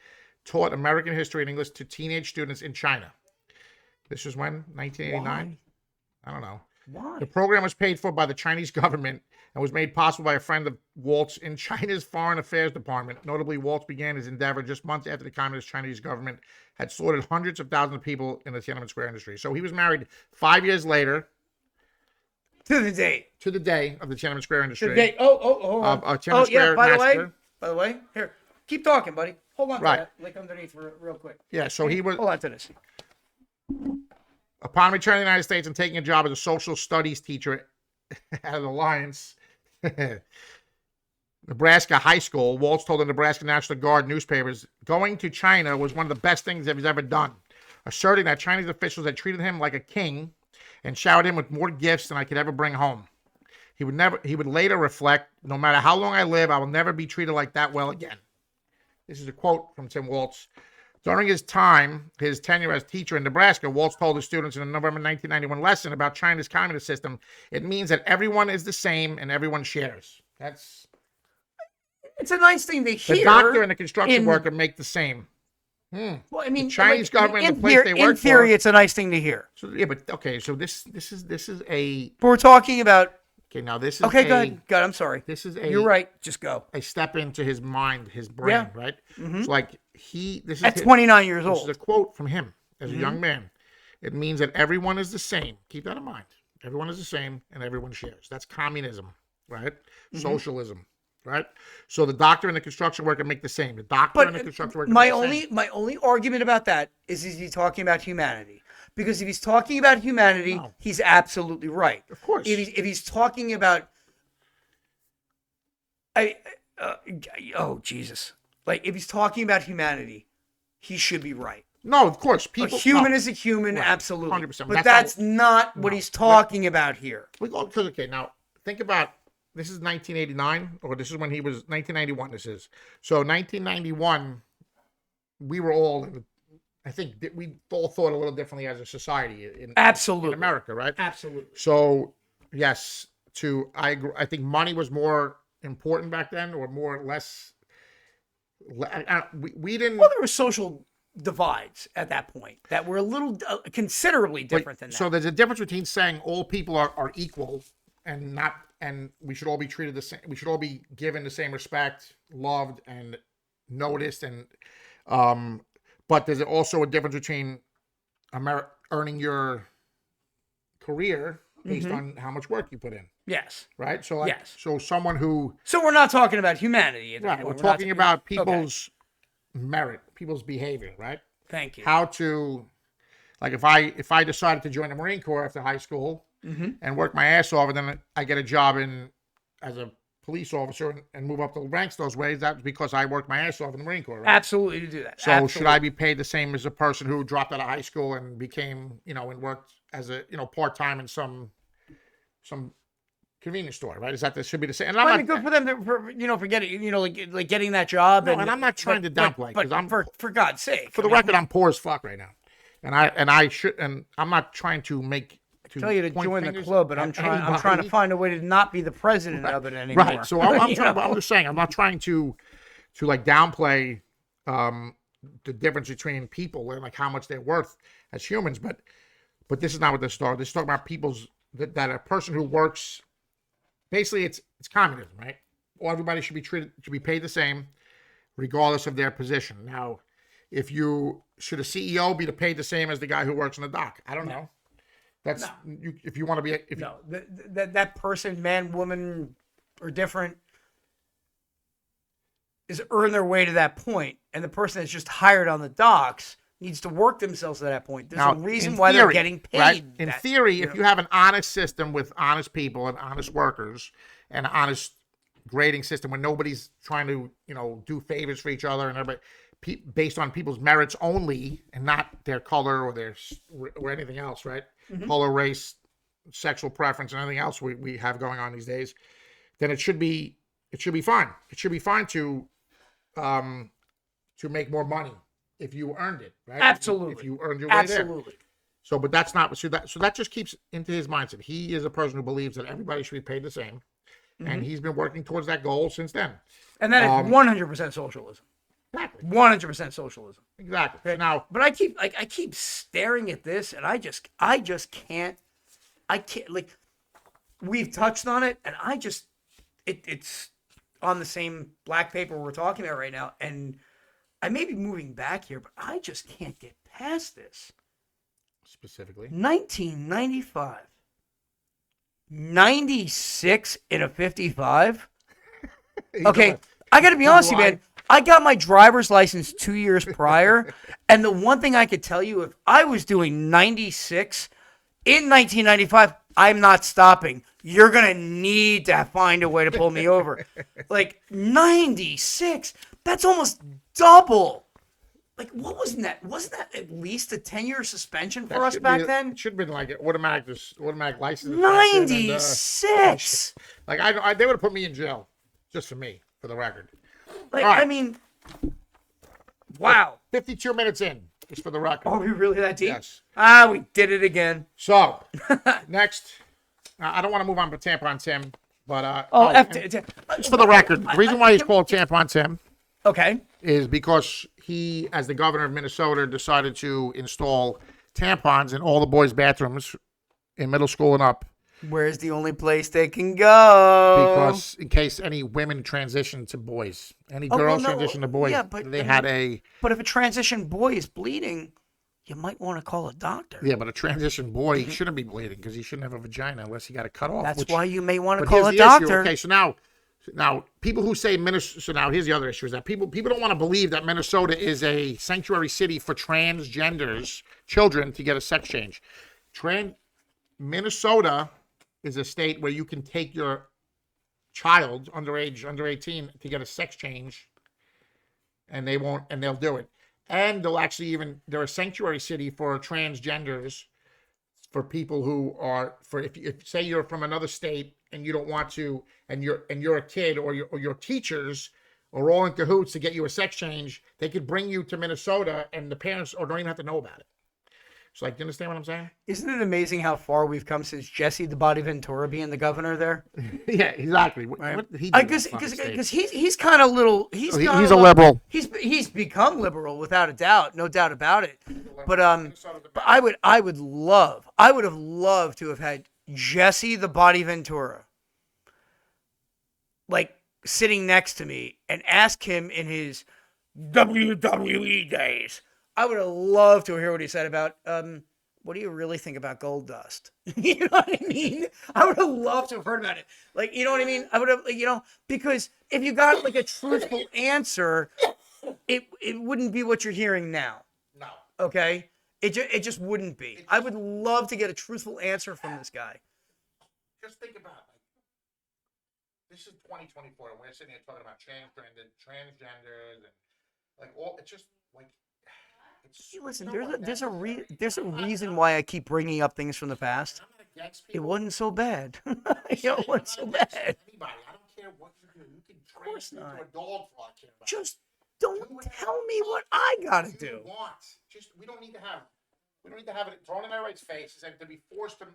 taught American history and English to teenage students in China. This was when? 1989? I don't know. Why? The program was paid for by the Chinese government and was made possible by a friend of Walz in China's Foreign Affairs Department. Notably, Walz began his endeavor just months after the Communist Chinese government had slaughtered hundreds of thousands of people in the Tiananmen Square industry. So he was married 5 years later. To the date. To the day of the Tiananmen Square industry. To the date. Oh. Tiananmen Square By massacre. the way, here, keep talking, buddy. Hold on to Right. that, like underneath real quick. Yeah, so he was... Hold on to this. Upon returning to the United States and taking a job as a social studies teacher at an Alliance, Nebraska High School, Walz told the Nebraska National Guard newspapers, going to China was one of the best things that he's ever done, asserting that Chinese officials had treated him like a king and showered him with more gifts than I could ever bring home. He would later reflect, no matter how long I live, I will never be treated like that well again. This is a quote from Tim Walz. During his tenure as teacher in Nebraska, Walz told his students in a November 1991 lesson about China's communist system, it means that everyone is the same and everyone shares. It's a nice thing to hear. The doctor and the construction worker make the same. Well, I mean, The Chinese government, the place they work in theory, for. it's a nice thing to hear. So, yeah, but okay. So this is a But we're talking about. okay. Now this is Okay, go ahead. Go ahead. I'm sorry. This is a. You're right. Just go. A step into his mind, his brain, Yeah. right? Mm-hmm. So like this is At 29 years This old. is a quote from him as a young man. It means that everyone is the same. Keep that in mind. Everyone is the same and everyone shares. That's communism, right? Socialism, right? So the doctor and the construction worker make the same. The doctor and the construction worker my make the same. only argument about that is he talking about humanity? Because if he's talking about humanity, No. he's absolutely right. Of course. If he's talking about, oh Jesus, like if he's talking about humanity, he should be right. No, of course. A People. human no. is a human, Right. absolutely. 100%. But That's that's not what he's talking about here. We go because okay. Now think about this is 1989, or this is when he was 1991. This is so 1991. We were all. I think that we all thought a little differently as a society in Absolutely. in America, right? Absolutely. So yes, I think money was more important back then, or more or less. We didn't. Well, there were social divides at that point that were a little considerably different than that. So there's a difference between saying all people are equal and not and we should all be treated the same. We should all be given the same respect, loved, and noticed. And but there's also a difference between earning your career based on how much work you put in. Yes. Right. So like, Yes. so someone who. So we're not talking about humanity. Right. We're talking about people's merit, people's behavior. Right. Thank you. How to, like, if I decided to join the Marine Corps after high school and work my ass off, and then I get a job as a police officer and move up the ranks those ways, that's because I worked my ass off in the Marine Corps. Right? Absolutely to do that. So Absolutely. should I be paid the same as a person who dropped out of high school and became, and worked as a, part-time in some convenience store, right? Is that this should be the same? And I mean, good for them for getting, like getting that job. No, and I'm not trying to downplay, but I'm for God's sake. For the record, I'm poor as fuck right now, and I'm not trying to make. Tell you to join the club, but I'm trying to find a way to not be the president of it anymore. Right. So I'm just saying, I'm not trying to like downplay the difference between people and like how much they're worth as humans, but this is not what this is talking. This is talking about that a person who works. Basically, it's communism, right? Well, everybody should be paid the same, regardless of their position. Now, should a CEO be paid the same as the guy who works in the dock? I don't know. That's if you want to be. That person, man, woman, or different, is earn their way to that point, and the person that's just hired on the docks needs to work themselves to that point. There's a reason why they're getting paid. Right? In theory, if you have an honest system with honest people and honest workers and an honest grading system where nobody's trying to, do favors for each other and everybody based on people's merits only and not their color or anything else, right? Color, race, sexual preference, and anything else we have going on these days, then it should be fine. It should be fine to make more money. If you earned it, right? Absolutely. If you earned your way there. Absolutely. So, but that's not, so that just keeps into his mindset. He is a person who believes that everybody should be paid the same. And he's been working towards that goal since then. And that is 100% socialism. Exactly. 100% socialism. Exactly. Okay. Now, but I keep staring at this and I just can't, like, we've touched on it and it's on the same black paper we're talking about right now. And I may be moving back here, but I just can't get past this. Specifically? 1995. 96 in a 55? Okay, I got to be honest with you, man. I got my driver's license 2 years prior, and the one thing I could tell you, if I was doing 96 in 1995, I'm not stopping. You're going to need to find a way to pull me over. Like, 96? That's almost double. Like, what wasn't that? Wasn't that at least a 10-year suspension for us back then? It should have been like an automatic license. 96. Like they would have put me in jail, just for me, for the record. Like, right. I mean, wow. 52 minutes in, just for the record. Are we really that deep? Yes. We did it again. So, next, I don't want to move on to Tampon Tim, but just for the record, the reason why he's called Tampon Tim. Okay. Is because he, as the governor of Minnesota, decided to install tampons in all the boys' bathrooms in middle school and up. Where's the only place they can go? Because in case any women transition to boys, any girls transition to boys, but if a transition boy is bleeding, you might want to call a doctor. Yeah, but a transition boy shouldn't be bleeding because he shouldn't have a vagina unless he got it cut off. That's why you may want to call a doctor. Okay, so now, people who say Minnesota. So now, here's the other issue: is that people don't want to believe that Minnesota is a sanctuary city for transgenders, children, to get a sex change. Minnesota is a state where you can take your child under 18, to get a sex change, and they'll do it. And they're a sanctuary city for transgenders, for people who are, if say you're from another state and you don't want to, and you're a kid, or your teachers are all in cahoots to get you a sex change, they could bring you to Minnesota and the parents don't even have to know about it. So, like, do you understand what I'm saying? Isn't it amazing how far we've come since Jesse the Body Ventura being the governor there? Yeah, exactly. Because he's kind of little. He's a liberal. He's become liberal without a doubt, no doubt about it. But I would have loved to have had Jesse the Body Ventura like sitting next to me and ask him in his WWE days, I would have loved to hear what he said about, what do you really think about gold dust? You know what I mean? I would have loved to have heard about it. Like, you know what I mean? I would have, because if you got like a truthful answer, it wouldn't be what you're hearing now. No. Okay? It just wouldn't be. I would love to get a truthful answer from this guy. Just think about it. This is 2024, and we're sitting here talking about transgenders, and like all. It's just like. Listen, there's a reason why I keep bringing up things from the past. It wasn't so bad. It wasn't so bad. Anybody, I don't care what you do. You can course train not. into a dog for I care about. Just don't tell me what I gotta do. We don't need to have it thrown in everybody's faces and to be forced to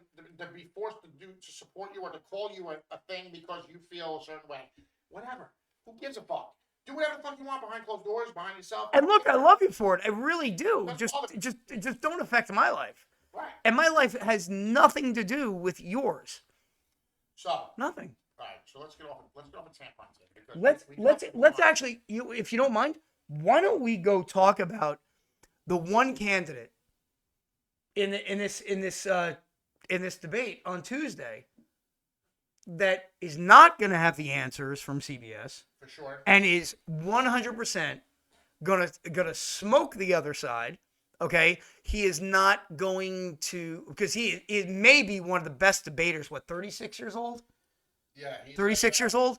support you or to call you a thing because you feel a certain way. Whatever. Who gives a fuck? Do whatever the fuck you want behind closed doors, behind yourself. And look, I love you for it. I really do. Just don't affect my life. Right. And my life has nothing to do with yours. So nothing. All right. So let's get off of tampons here. Let's actually, if you don't mind, why don't we go talk about the one candidate in this debate on Tuesday that is not going to have the answers from CBS. For sure. And is 100% gonna smoke the other side. Okay, he is not going to, because he may be one of the best debaters. What, 36 years old? Yeah, 36 years old.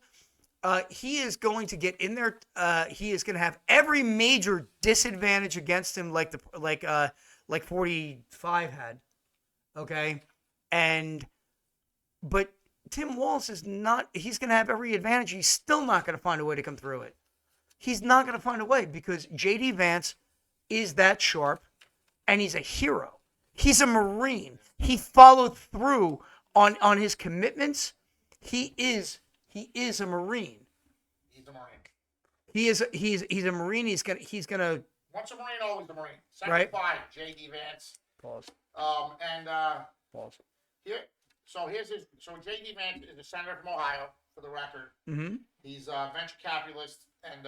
He is going to get in there. He is going to have every major disadvantage against him, like 45 had. Okay, but Tim Walz is not, he's going to have every advantage. He's still not going to find a way to come through it. He's not going to find a way because J.D. Vance is that sharp and he's a hero. He's a Marine. He followed through on his commitments. He is a Marine. He's a Marine. He's a Marine. He's gonna Once a Marine, always a Marine. Second right. five, J.D. Vance. Pause. Pause. So J.D. Vance is a senator from Ohio, for the record. Mm-hmm. He's a venture capitalist, and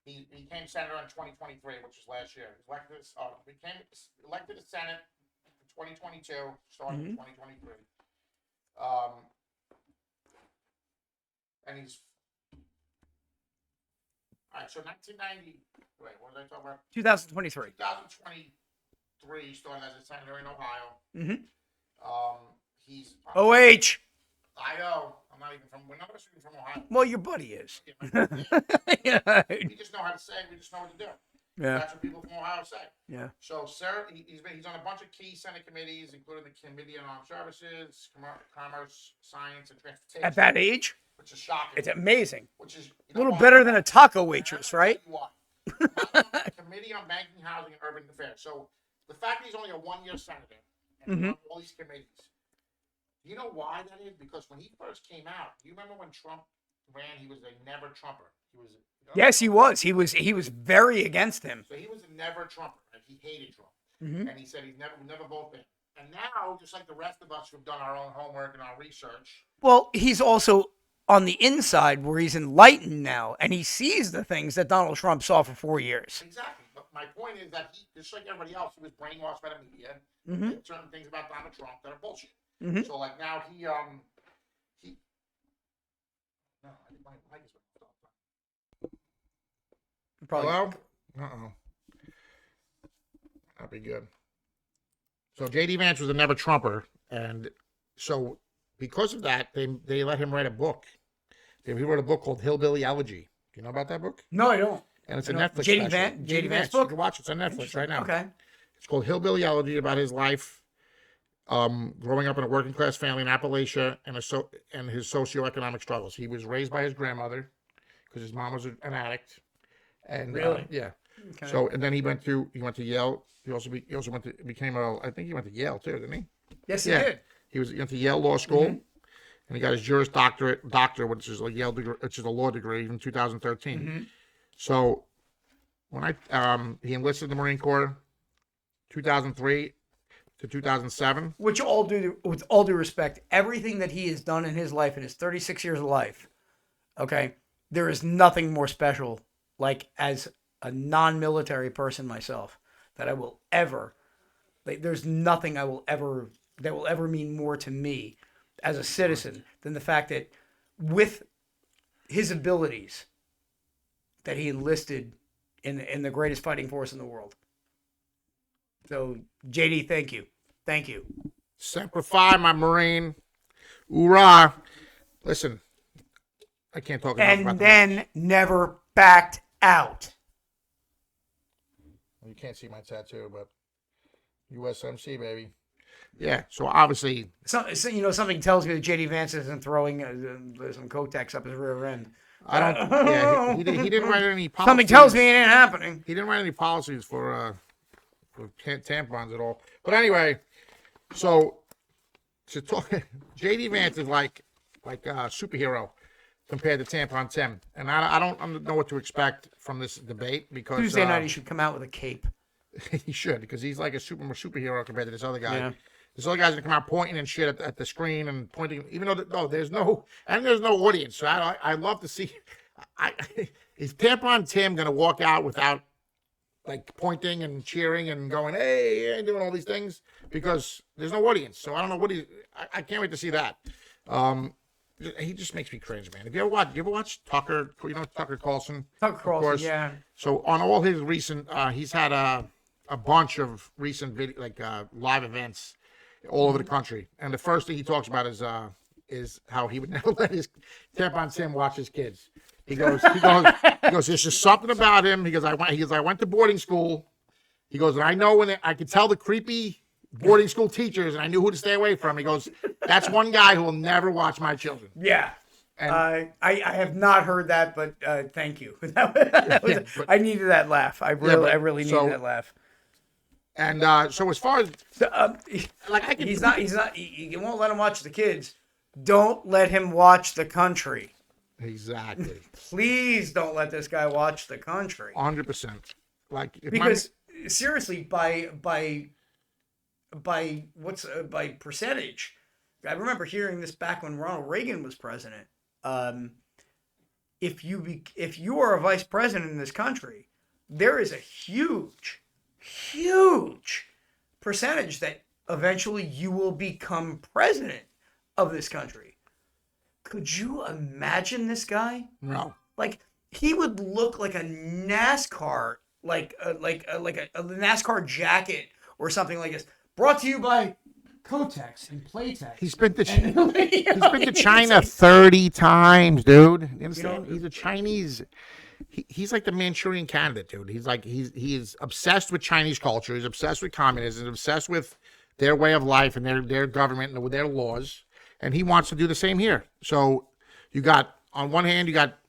he became senator in 2023, which was last year. Became elected to Senate in 2022, starting in 2023. And he's all right. So 1990. Wait, what was I talking about? 2023. 2023, he started as a senator in Ohio. Mm-hmm. He's OH. I know. I'm not even from. We're not even from Ohio. Well, your buddy is. Yeah. We just know how to say. We just know what to do. Yeah. That's what people from Ohio say. Yeah. So, Sarah, he's on a bunch of key Senate committees, including the Committee on Armed Services, Commerce, Science, and Transportation. At that age, which is shocking. it's amazing. Which is a little better than a taco waitress, right? Committee on Banking, Housing, and Urban Affairs. So, the fact that he's only a one-year senator and on all these committees. You know why that is? Because when he first came out, you remember when Trump ran, he was a never Trumper. Yes, he was. He was very against him. So he was a never Trumper. Like he hated Trump, and he said he's never voted. And now, just like the rest of us who've done our own homework and our research. Well, he's also on the inside where he's enlightened now, and he sees the things that Donald Trump saw for 4 years. Exactly. But my point is that he, just like everybody else, he was brainwashed by the media. Certain things about Donald Trump that are bullshit. So like now he no, I think my mic is Probably. Hello? Uh-oh. That'd be good. So J.D. Vance was a never Trumper, and so because of that, they let him write a book. He wrote a book called Hillbilly Elegy. Do you know about that book? No, I don't. And it's a Netflix J.D. special. J.D. Vance book? You can watch it. It's on Netflix right now. Okay. It's called Hillbilly Elegy, about his life, growing up in a working class family in Appalachia and his socioeconomic struggles. He was raised by his grandmother because his mom was an addict. And really? Yeah. Okay. So and then he went to Yale. He also went to I think he went to Yale too, didn't he? Yes, he did. He went to Yale Law School, and he got his Juris Doctor, which is a Yale degree, which is a law degree, in 2013. So when he enlisted in the Marine Corps, 2003. to 2007. With all due respect, everything that he has done in his life, in his 36 years of life, okay, there is nothing more special, like as a non-military person myself, that I will ever, like, there's nothing that will ever mean more to me as a citizen than the fact that with his abilities that he enlisted in the greatest fighting force in the world. So, JD, thank you. Thank you. Semper Fi, my Marine. Hoorah. Listen, I can't talk enough about And then never backed out. You can't see my tattoo, but USMC, baby. Yeah, so obviously... Something tells me that JD Vance isn't throwing some Kotex up his rear end. I don't... Yeah, he didn't write any policies. Something tells me it ain't happening. He didn't write any policies for tampons at all. But anyway, so to talk, JD Vance is like a superhero compared to Tampon Tim, and I don't know what to expect from this debate because Tuesday night he should come out with a cape. He should, because he's like a superhero compared to this other guy. Yeah. This other guy's gonna come out pointing and shit at the screen and pointing, even though there's no audience. So I love to see. Is Tampon Tim gonna walk out without like pointing and cheering and going, hey, and doing all these things because there's no audience. So I don't know what I can't wait to see that. He just makes me cringe, man. You ever watch Tucker? You know Tucker Carlson? Tucker Carlson, yeah. So on all his recent, he's had a bunch of recent live events all over the country, and the first thing he talks about is how he would never let his Tampon Tim watch his kids. He goes, there's just something about him. He goes, I went to boarding school. He goes, and I know when I could tell the creepy boarding school teachers, and I knew who to stay away from. He goes, that's one guy who will never watch my children. Yeah. And, I have not heard that, but thank you. I needed that laugh. I really needed that laugh. And so as far as you won't let him watch the kids. Don't let him watch the country. Exactly. Please don't let this guy watch the country. 100%. Because seriously, by percentage, I remember hearing this back when Ronald Reagan was president. If you are a vice president in this country, there is a huge percentage that eventually you will become president of this country. Could you imagine this guy? No. Like, he would look like a NASCAR, like a NASCAR jacket or something like this. Brought to you by Kotex and Playtex. He's been to China 30 times, dude. You understand? He's a Chinese. He's like the Manchurian candidate, dude. He is obsessed with Chinese culture. He's obsessed with communism. He's obsessed with their way of life and their government and their laws. And he wants to do the same here. So you got, on one hand, you got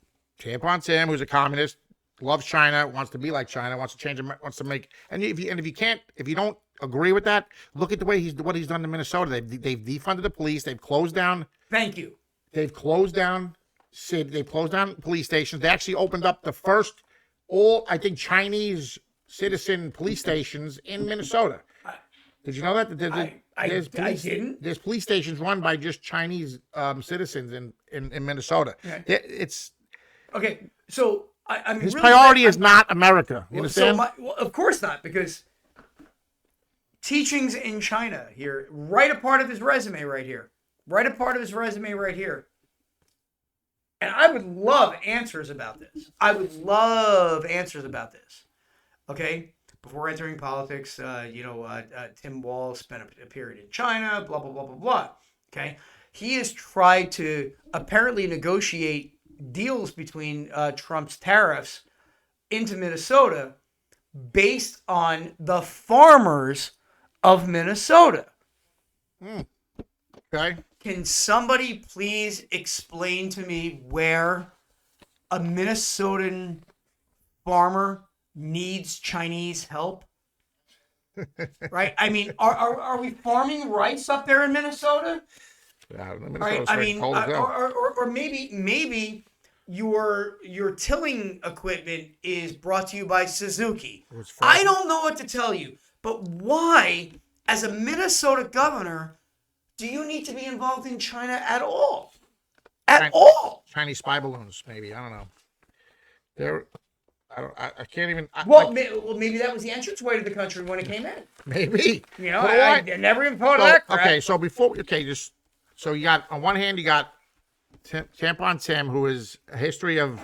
Tampon Tim, who's a communist, loves China, wants to be like China, wants to change, wants to make. And if you don't agree with that, look at what he's done in Minnesota. They've defunded the police. They've closed down. Thank you. They've closed down police stations. They actually opened up the first I think Chinese citizen police stations in Minnesota. Did you know that? I didn't. There's police stations run by just Chinese citizens in Minnesota. Yeah. It's okay. So I'm his really priority is not America. You understand? Of course not, because teachings in China here. Write a part of his resume right here. And I would love answers about this. Okay. Before entering politics, Tim Walz spent a period in China, blah, blah, blah, blah, blah. Okay. He has tried to apparently negotiate deals between Trump's tariffs into Minnesota based on the farmers of Minnesota. Okay. Can somebody please explain to me where a Minnesotan farmer needs Chinese help? Right? I mean, are we farming rice up there in Minnesota? Yeah, Right? I mean, or maybe your tilling equipment is brought to you by Suzuki. I don't know what to tell you, but why, as a Minnesota governor, do you need to be involved in China at all? At all? Chinese spy balloons, maybe. I don't know. I can't even. Well, maybe that was the entranceway to the country when it came in. Maybe. You know, I never even thought of that crap. Okay, so so you got, on one hand, you got Tampon Tim, who is a history of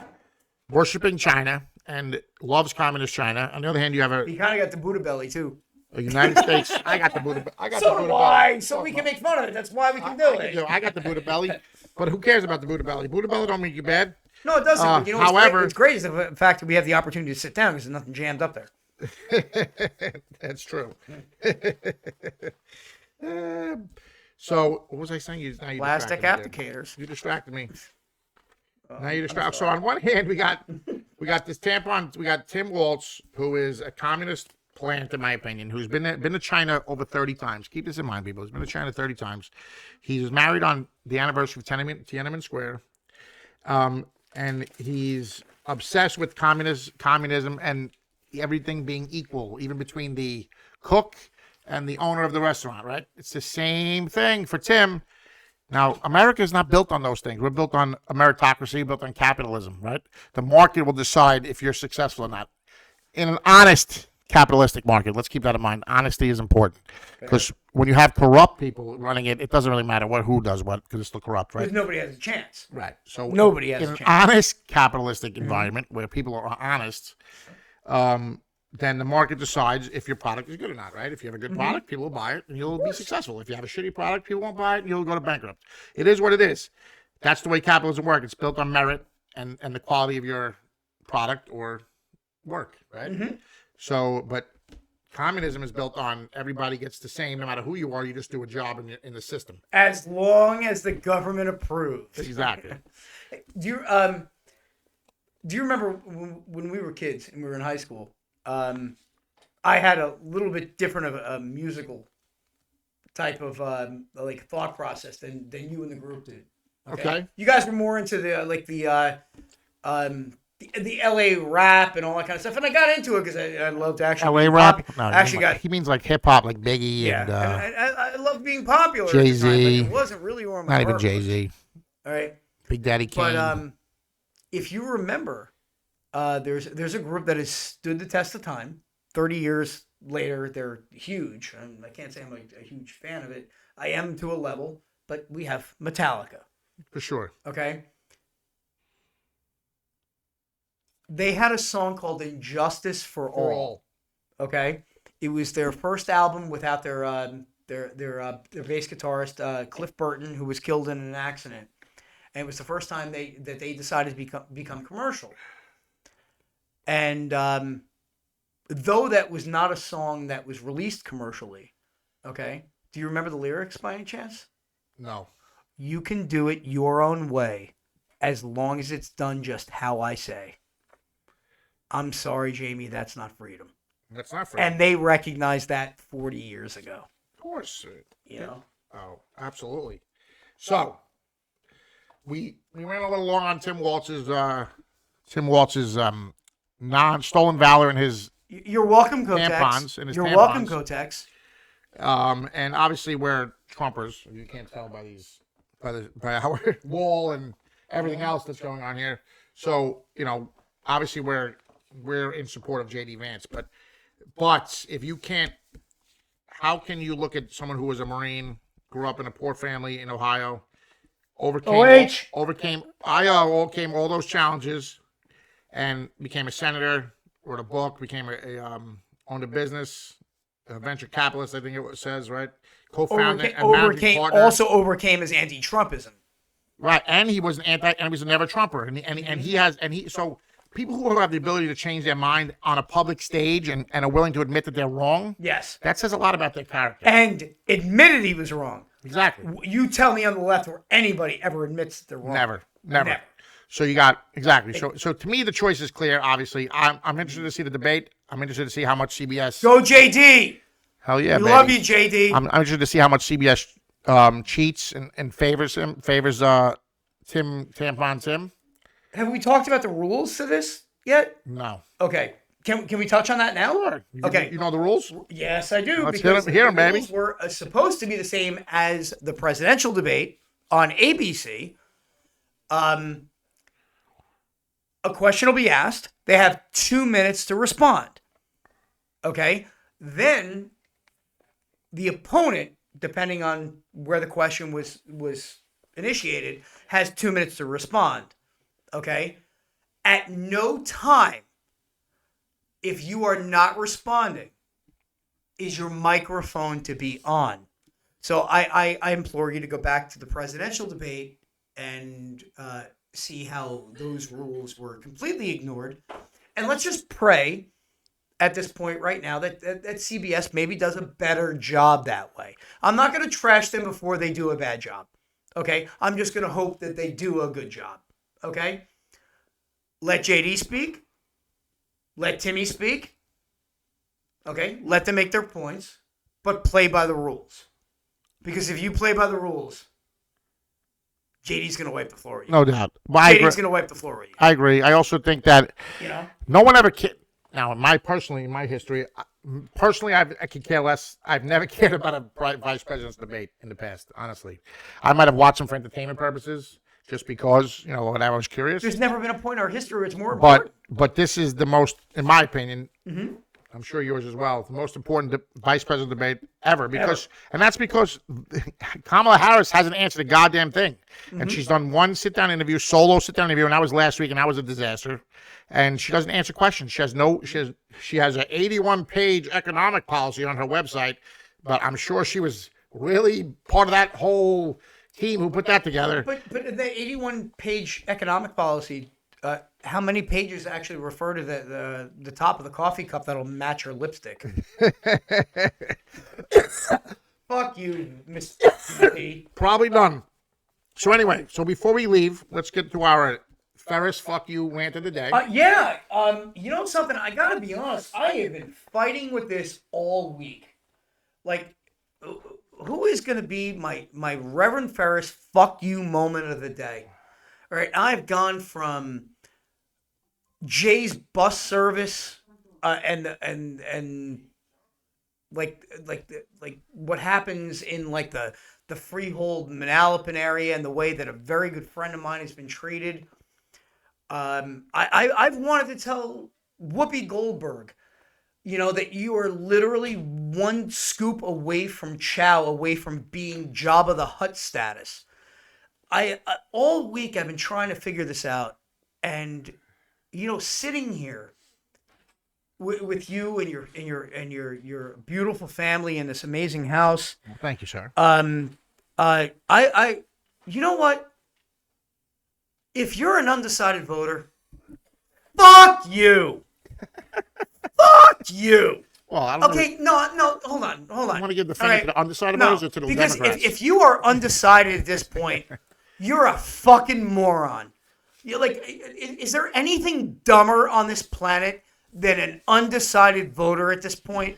worshiping China and loves communist China. On the other hand, you have He kind of got the Buddha belly, too. a United States. I got the Buddha. So do I. So we can make fun of it. That's why we can do it. I got the Buddha belly, but who cares about the Buddha belly? Buddha belly don't make you bad. No, it doesn't. You know, however, what's great is the fact that we have the opportunity to sit down because there's nothing jammed up there. That's true. So what was I saying? Plastic applicators. You distracted me. Now you distract. So on one hand, we got this tampon. We got Tim Walz, who is a communist plant, in my opinion, who's been to China over 30 times. Keep this in mind, people. He's been to China 30 times. He was married on the anniversary of Tiananmen Square. And he's obsessed with communism and everything being equal, even between the cook and the owner of the restaurant, right? It's the same thing for Tim. Now, America is not built on those things. We're built on a meritocracy, built on capitalism, right? The market will decide if you're successful or not. In an honest capitalistic market, let's keep that in mind. Honesty is important, because when you have corrupt people running it, it doesn't really matter who does what, because it's still corrupt, right? Because nobody has a chance. Right. So nobody has a chance. In an honest capitalistic environment where people are honest, then the market decides if your product is good or not, right? If you have a good product, people will buy it and you'll be successful. If you have a shitty product, people won't buy it and you'll go to bankrupt. It is what it is. That's the way capitalism works. It's built on merit and the quality of your product or work, right? So, but communism is built on everybody gets the same, no matter who you are. You just do a job in the system, as long as the government approves. Exactly. Do you remember when we were kids and we were in high school? I had a little bit different of a musical type of like thought process than you and the group did. Okay. You guys were more into the LA rap and all that kind of stuff, and I got into it because I loved actually LA rap. He means like hip hop, like Biggie. Yeah, and I loved being popular. Jay-Z. It wasn't really where my not even heart Jay-Z. was. All right, Big Daddy Kane. but if you remember, there's a group that has stood the test of time. 30 years later, they're huge. I can't say I'm a huge fan of it. I am to a level, but we have Metallica. For sure. Okay. They had a song called "Injustice for All." Okay, it was their first album without their bass guitarist Cliff Burton, who was killed in an accident, and it was the first time they decided to become commercial. And though that was not a song that was released commercially, okay, do you remember the lyrics by any chance? No. You can do it your own way, as long as it's done just how I say. I'm sorry, Jamie, that's not freedom. That's not freedom. And they recognized that 40 years ago. Of course. You know? Oh, absolutely. So, we ran a little long on Tim Walz's stolen valor and his You're welcome, Kotex. tampons and his You're tampons. welcome, Kotex. And obviously we're Trumpers. You can't tell by our wall and everything else that's going on here. So, obviously we're in support of JD Vance, but if you can't, how can you look at someone who was a Marine, grew up in a poor family in Ohio, overcame all those challenges, and became a senator, wrote a book, became owned a business, a venture capitalist, I think it says, right? Co-founded and managing partner. Also overcame his anti-Trumpism. Right, and he was he was a never Trumper, so people who have the ability to change their mind on a public stage and are willing to admit that they're wrong. Yes, that says a lot about their character. And admitted he was wrong. Exactly. You tell me on the left where anybody ever admits that they're wrong. Never. So you got exactly. So to me, the choice is clear. Obviously, I'm interested to see the debate. I'm interested to see how much CBS. Go JD. Hell yeah, we baby. love you, JD. I'm interested to see how much CBS cheats and favors Tampon Tim. Have we talked about the rules to this yet? No. Okay. Can we touch on that now? Sure. Okay. You know the rules? Yes, I do. Let's because hear 'em, the baby. rules were supposed to be the same as the presidential debate on ABC. A question will be asked. They have 2 minutes to respond. Okay. Then the opponent, depending on where the question was initiated, has 2 minutes to respond. Okay. At no time, if you are not responding, is your microphone to be on. So I implore you to go back to the presidential debate and see how those rules were completely ignored. And let's just pray at this point right now that CBS maybe does a better job that way. I'm not going to trash them before they do a bad job. Okay? I'm just going to hope that they do a good job. Okay? Let JD speak. Let Timmy speak. Okay? Let them make their points, but play by the rules. Because if you play by the rules, JD's going to wipe the floor with you. No doubt. JD's going to wipe the floor with you. I agree. I also think that You know? no one ever now, in my history, I could care less. I've never cared about a vice president's debate in the past, honestly. I might have watched them for entertainment purposes, just because, when I was curious. There's never been a point in our history where it's more important. But this is the most, in my opinion, Mm-hmm. I'm sure yours as well, the most important vice president debate ever. And that's because Kamala Harris hasn't answered a goddamn thing. Mm-hmm. And she's done one solo sit-down interview, and that was last week, and that was a disaster. And she doesn't answer questions. She has an 81-page economic policy on her website, but I'm sure she was really part of that whole team who put that together. But the 81-page economic policy, how many pages actually refer to the top of the coffee cup that'll match her lipstick? Fuck you, Miss P. Probably none. So anyway, before we leave, let's get to our Ferris fuck you rant of the day. You know something? I gotta be honest. I have been fighting with this all week. Like, who is gonna be my Reverend Ferris fuck you moment of the day? All right, I've gone from Jay's bus service and like what happens in like the Freehold Manalapan area and the way that a very good friend of mine has been treated. I've wanted to tell Whoopi Goldberg, that you are literally one scoop away from chow, away from being Jabba the Hutt status. All week I've been trying to figure this out, and sitting here with you and your beautiful family in this amazing house. Thank you, sir. You know what? If you're an undecided voter, fuck you. Fuck you. Well, I don't Okay, no, hold on. You want to give the fame to the undecided voters or to the because Democrats? if you are undecided at this point, you're a fucking moron. You're like, is there anything dumber on this planet than an undecided voter at this point?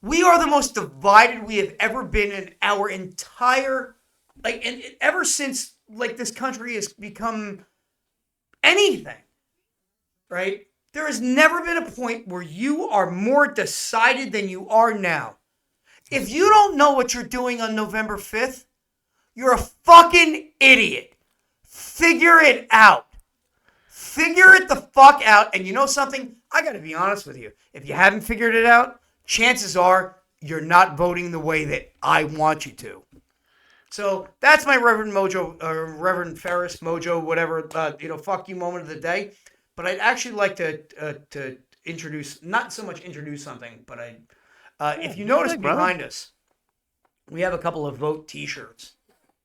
We are the most divided we have ever been in our entire, and ever since, this country has become anything, right? There has never been a point where you are more decided than you are now. If you don't know what you're doing on November 5th, you're a fucking idiot. Figure it out. Figure it the fuck out. And you know something? I got to be honest with you. If you haven't figured it out, chances are you're not voting the way that I want you to. So that's my Reverend Ferris Mojo, whatever, fuck you moment of the day. But I'd actually like to introduce, not so much introduce something, but if you notice behind us, we have a couple of vote t-shirts.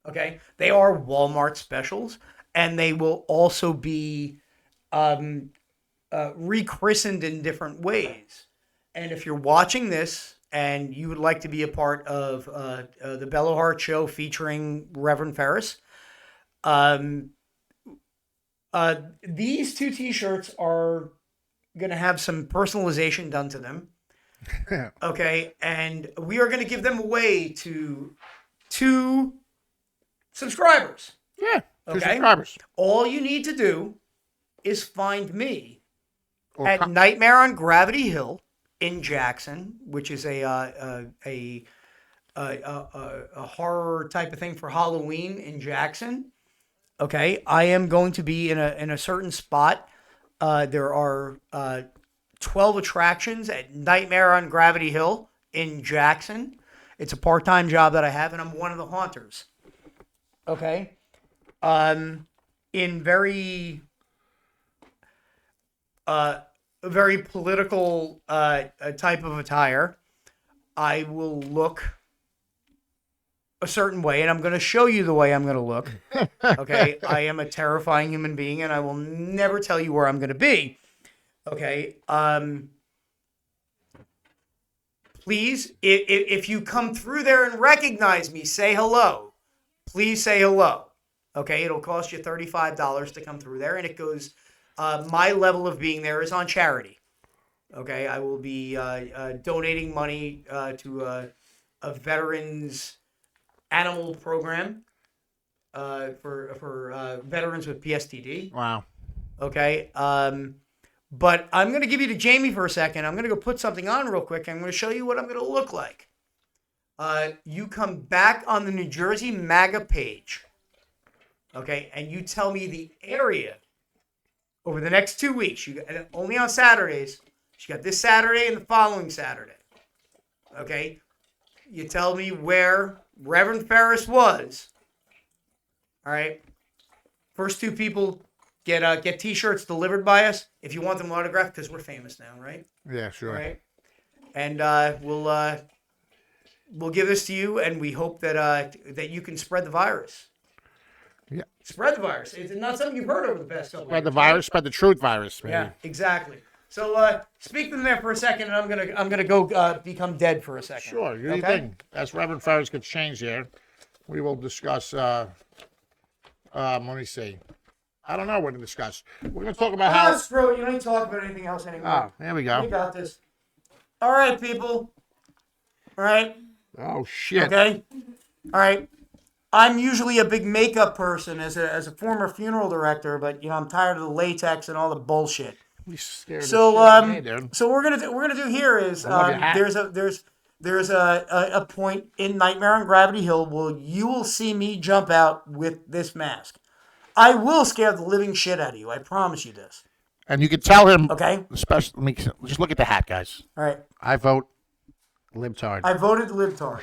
Okay? They are Walmart specials, and they will also be rechristened in different ways. And if you're watching this and you would like to be a part of the BelloHeart show featuring Reverend Ferris, these two t-shirts are going to have some personalization done to them. Okay, and we are going to give them away to 2 subscribers. Yeah, 2 Okay? subscribers. All you need to do is find me at Nightmare on Gravity Hill in Jackson, which is a horror type of thing for Halloween in Jackson. Okay, I am going to be in a certain spot. There are 12 attractions at Nightmare on Gravity Hill in Jackson. It's a part-time job that I have, and I'm one of the haunters. Okay, in very political type of attire. I will look a certain way, and I'm going to show you the way I'm going to look. Okay, I am a terrifying human being, and I will never tell you where I'm going to be. Okay, please, if you come through there and recognize me, say hello. Please say hello. Okay, it'll cost you $35 to come through there, and it goes. My level of being there is on charity. Okay, I will be donating money to a veterans animal program for veterans with PSTD. Wow. Okay, but I'm going to give you to Jamie for a second. I'm going to go put something on real quick. I'm going to show you what I'm going to look like. You come back on the New Jersey MAGA page. Okay, and you tell me the area over the next 2 weeks. You got, only on Saturdays. You got this Saturday and the following Saturday. Okay, you tell me where Reverend Ferris was. All right, first two people get T-shirts delivered by us if you want them autographed because we're famous now, right? Yeah, sure. All right, and we'll give this to you, and we hope that you can spread the virus. Yeah. Spread the virus. It's not something you've heard over the past couple of years. Spread the virus, spread the truth virus, man. Yeah, exactly. So speak to them there for a second, and I'm gonna go become dead for a second. Sure, do your thing. As Reverend Ferris gets changed here, we will discuss. Let me see. I don't know what to discuss. We're gonna talk about how. Screw it. You don't need to talk about anything else anymore. Oh, there we go. We got this. All right, people. All right. Oh shit. Okay. All right. I'm usually a big makeup person as a former funeral director, but I'm tired of the latex and all the bullshit. So so what we're gonna do here is there's a point in Nightmare on Gravity Hill where you will see me jump out with this mask. I will scare the living shit out of you. I promise you this. And you can tell him. Okay. Especially, just look at the hat, guys. All right. I vote libtard. I voted libtard.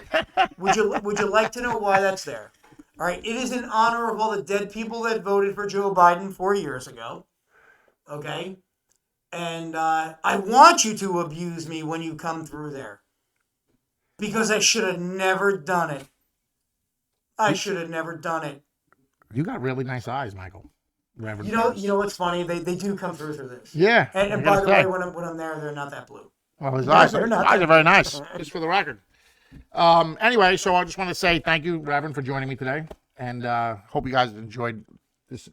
Would you like to know why that's there? All right. It is in honor of all the dead people that voted for Joe Biden 4 years ago. Okay. And I want you to abuse me when you come through there. Because I should have never done it. I should have never done it. You got really nice eyes, Michael. Reverend You know what's funny? They do come through this. Yeah. And by the way, when I'm there, they're not that blue. Well, his eyes are very nice, just for the record. Anyway, so I just want to say thank you, Reverend, for joining me today. And hope you guys enjoyed this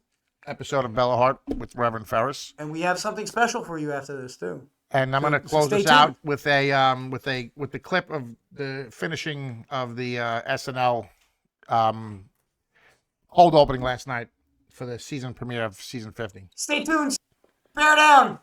episode of BelloHeart with Reverend Ferris. And we have something special for you after this, too. And I'm going to close this out with the clip of the finishing of the SNL cold opening last night for the season premiere of season 50. Stay tuned. Bear down.